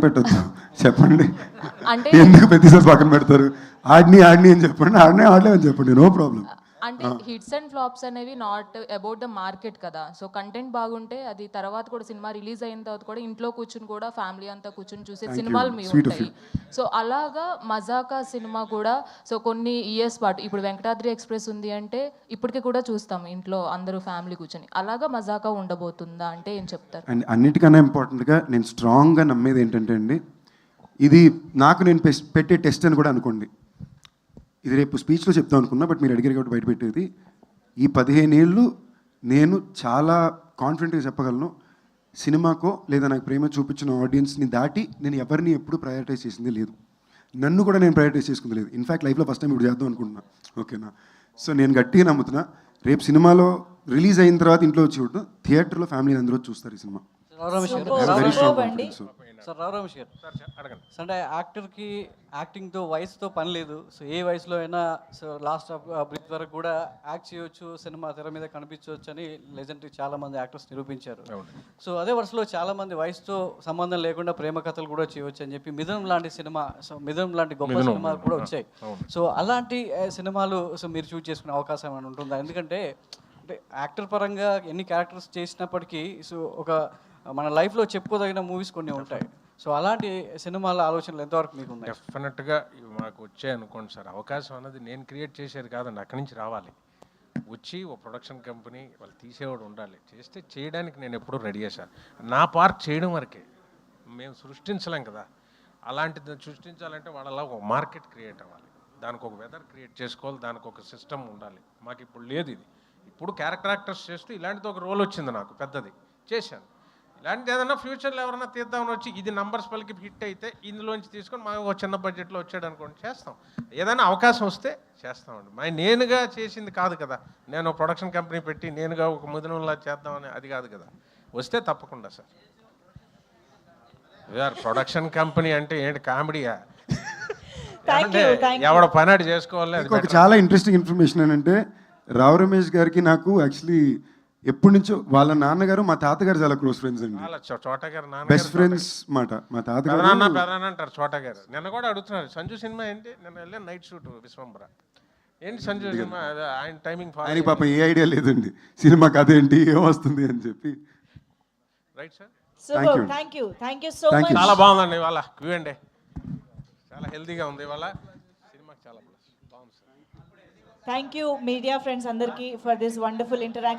S9: పెట్టొద్దు చెప్పండి.
S17: అంటే
S9: ఎందుకు ప్రతిసారి పక్కన పెడతారు? ఆడిని అని చెప్పండి, ఆడలేమని చెప్పండి, నో ప్రాబ్లం.
S17: అంటే హిట్స్ అండ్ ఫ్లాప్స్ అనేవి నాట్ అబౌట్ ద మార్కెట్ కదా. సో కంటెంట్ బాగుంటే అది తర్వాత కూడా సినిమా రిలీజ్ అయిన తర్వాత కూడా ఇంట్లో కూర్చుని కూడా ఫ్యామిలీ అంతా కూర్చుని చూసే సినిమాలు మీ ఉంటాయి. సో అలాగా మజాకా సినిమా కూడా సో కొన్ని ఇయర్స్ పాటు, ఇప్పుడు వెంకటాద్రి ఎక్స్ప్రెస్ ఉంది అంటే ఇప్పటికీ కూడా చూస్తాం ఇంట్లో అందరూ ఫ్యామిలీ కూర్చొని. అలాగా మజాకా ఉండబోతుందా అంటే ఏం చెప్తారు?
S9: అండ్ అన్నిటికన్నా ఇంపార్టెంట్గా నేను స్ట్రాంగ్గా నమ్మేది ఏంటంటే అండి, ఇది నాకు నేను పెట్టే టెస్ట్ అని కూడా అనుకోండి. ఇది రేపు స్పీచ్లో చెప్తాం అనుకున్నా, బట్ మీరు అడిగారు కాబట్టి బయట పెట్టేది. ఈ 15 ఏళ్ళు నేను చాలా కాన్ఫిడెంట్గా చెప్పగలను, సినిమాకో లేదా నాకు ప్రేమ చూపించిన ఆడియన్స్ని దాటి నేను ఎవరిని ఎప్పుడు ప్రయారిటైజ్ చేసింది లేదు. నన్ను కూడా నేను ప్రయారిటైజ్ చేసుకుంది లేదు. ఇన్ఫ్యాక్ట్ లైఫ్లో ఫస్ట్ టైం ఇప్పుడు చేద్దాం అనుకుంటున్నా. ఓకేనా? సో నేను గట్టిగా నమ్ముతున్నా, రేపు సినిమాలో రిలీజ్ అయిన తర్వాత ఇంట్లో వచ్చి చూడటం, థియేటర్లో ఫ్యామిలీ అందరూ చూస్తారు ఈ సినిమా.
S11: సార్ రావు రమేష్ గారు, అంటే యాక్టర్కి యాక్టింగ్తో వయసుతో పని లేదు. సో ఏ వయసులో అయినా సో లాస్ట్ ఆఫ్ బ్రీత్ వరకు కూడా యాక్ట్ చేయొచ్చు, సినిమా తెర మీద కనిపించవచ్చు అని లెజెండరీ చాలామంది యాక్టర్స్ నిరూపించారు. సో అదే వరుసలో చాలామంది వయసుతో సంబంధం లేకుండా ప్రేమ కథలు కూడా చేయవచ్చు అని చెప్పి మిథునం లాంటి సినిమా, సో మిథునం లాంటి గొప్ప సినిమాలు కూడా వచ్చాయి. సో అలాంటి సినిమాలు సో మీరు చూస్ చేసుకునే అవకాశం ఏమైనా ఉంటుందా? ఎందుకంటే అంటే యాక్టర్ పరంగా ఎన్ని క్యారెక్టర్స్ చేసినప్పటికీ సో ఒక మన లైఫ్లో చెప్పుకోదగిన మూవీస్ కొన్ని ఉంటాయి. సో అలాంటి సినిమాల ఆలోచనలు ఎంతవరకు మీకు ఉన్నాయి?
S4: డెఫినెట్గా మాకు వచ్చాయి అనుకోండి సార్. అవకాశం అన్నది నేను క్రియేట్ చేసేది కాదండి, అక్కడి నుంచి రావాలి. వచ్చి ఓ ప్రొడక్షన్ కంపెనీ వాళ్ళు తీసేవాడు ఉండాలి, చేస్తే చేయడానికి నేను ఎప్పుడూ రెడీ చేశాను. నా పార్ట్ చేయడం వరకే, మేము సృష్టించలేం కదా. అలాంటిది సృష్టించాలంటే వాళ్ళలా ఒక మార్కెట్ క్రియేట్ అవ్వాలి, దానికి ఒక వెదర్ క్రియేట్ చేసుకోవాలి, దానికి ఒక సిస్టమ్ ఉండాలి. మాకు ఇప్పుడు లేదు ఇది. ఇప్పుడు క్యారెక్టర్ యాక్టర్స్ చేస్తూ ఇలాంటిది ఒక రోల్ వచ్చింది నాకు పెద్దది, చేశాను. ఇలాంటిది ఏదైనా ఫ్యూచర్లో ఎవరైనా తీద్దామని వచ్చి ఇది నంబర్స్ పలికి హిట్ అయితే ఇందులోంచి తీసుకొని మాకు ఒక చిన్న బడ్జెట్లో వచ్చాడు అనుకోండి, చేస్తాం. ఏదైనా అవకాశం వస్తే చేస్తామండి. నేనుగా చేసింది కాదు కదా, నేను ప్రొడక్షన్ కంపెనీ పెట్టి నేనుగా ఒక ముదినంలా చేద్దామని అది కాదు కదా. వస్తే తప్పకుండా సార్. ప్రొడక్షన్ కంపెనీ అంటే ఏంటి కామెడీయా? ఎవడ పని చేసుకోవాలి.
S9: ఒక చాలా ఇంట్రెస్టింగ్ ఇన్ఫర్మేషన్ ఏంటంటే, రావు రమేష్ గారికి నాకు యాక్చువల్లీ ఎప్పటి నుంచో వాళ్ళ నాన్నగారు మా తాతగారు చాలా క్లోజ్ ఫ్రెండ్స్ అండి, బెస్ట్ ఫ్రెండ్స్ మాట. మా తాతగారు
S4: అంటారు చోటా గారు. నిన్న కూడా అడుగుతున్నారు సంజు సినిమా ఏంటి, నిన్న వెళ్ళే నైట్ షూట్ విశ్వంబర ఏంటి సంజు సినిమా, ఆయన టైమింగ్
S9: ఆయనకి పాప ఏ ఐడియా లేదండి సినిమా కథ ఏంటి ఏమొస్తుంది అని చెప్పి.
S4: Right sir,
S3: thank you so much.
S4: చాలా బాగుందండి ఇవాళ Q&A, చాలా హెల్తీగా ఉంది ఇవాళ సినిమా, చాలా బాగుంది sir.
S3: Thank you media friends అందరికీ ఫర్ దిస్ వండర్ఫుల్ ఇంటరాక్షన్.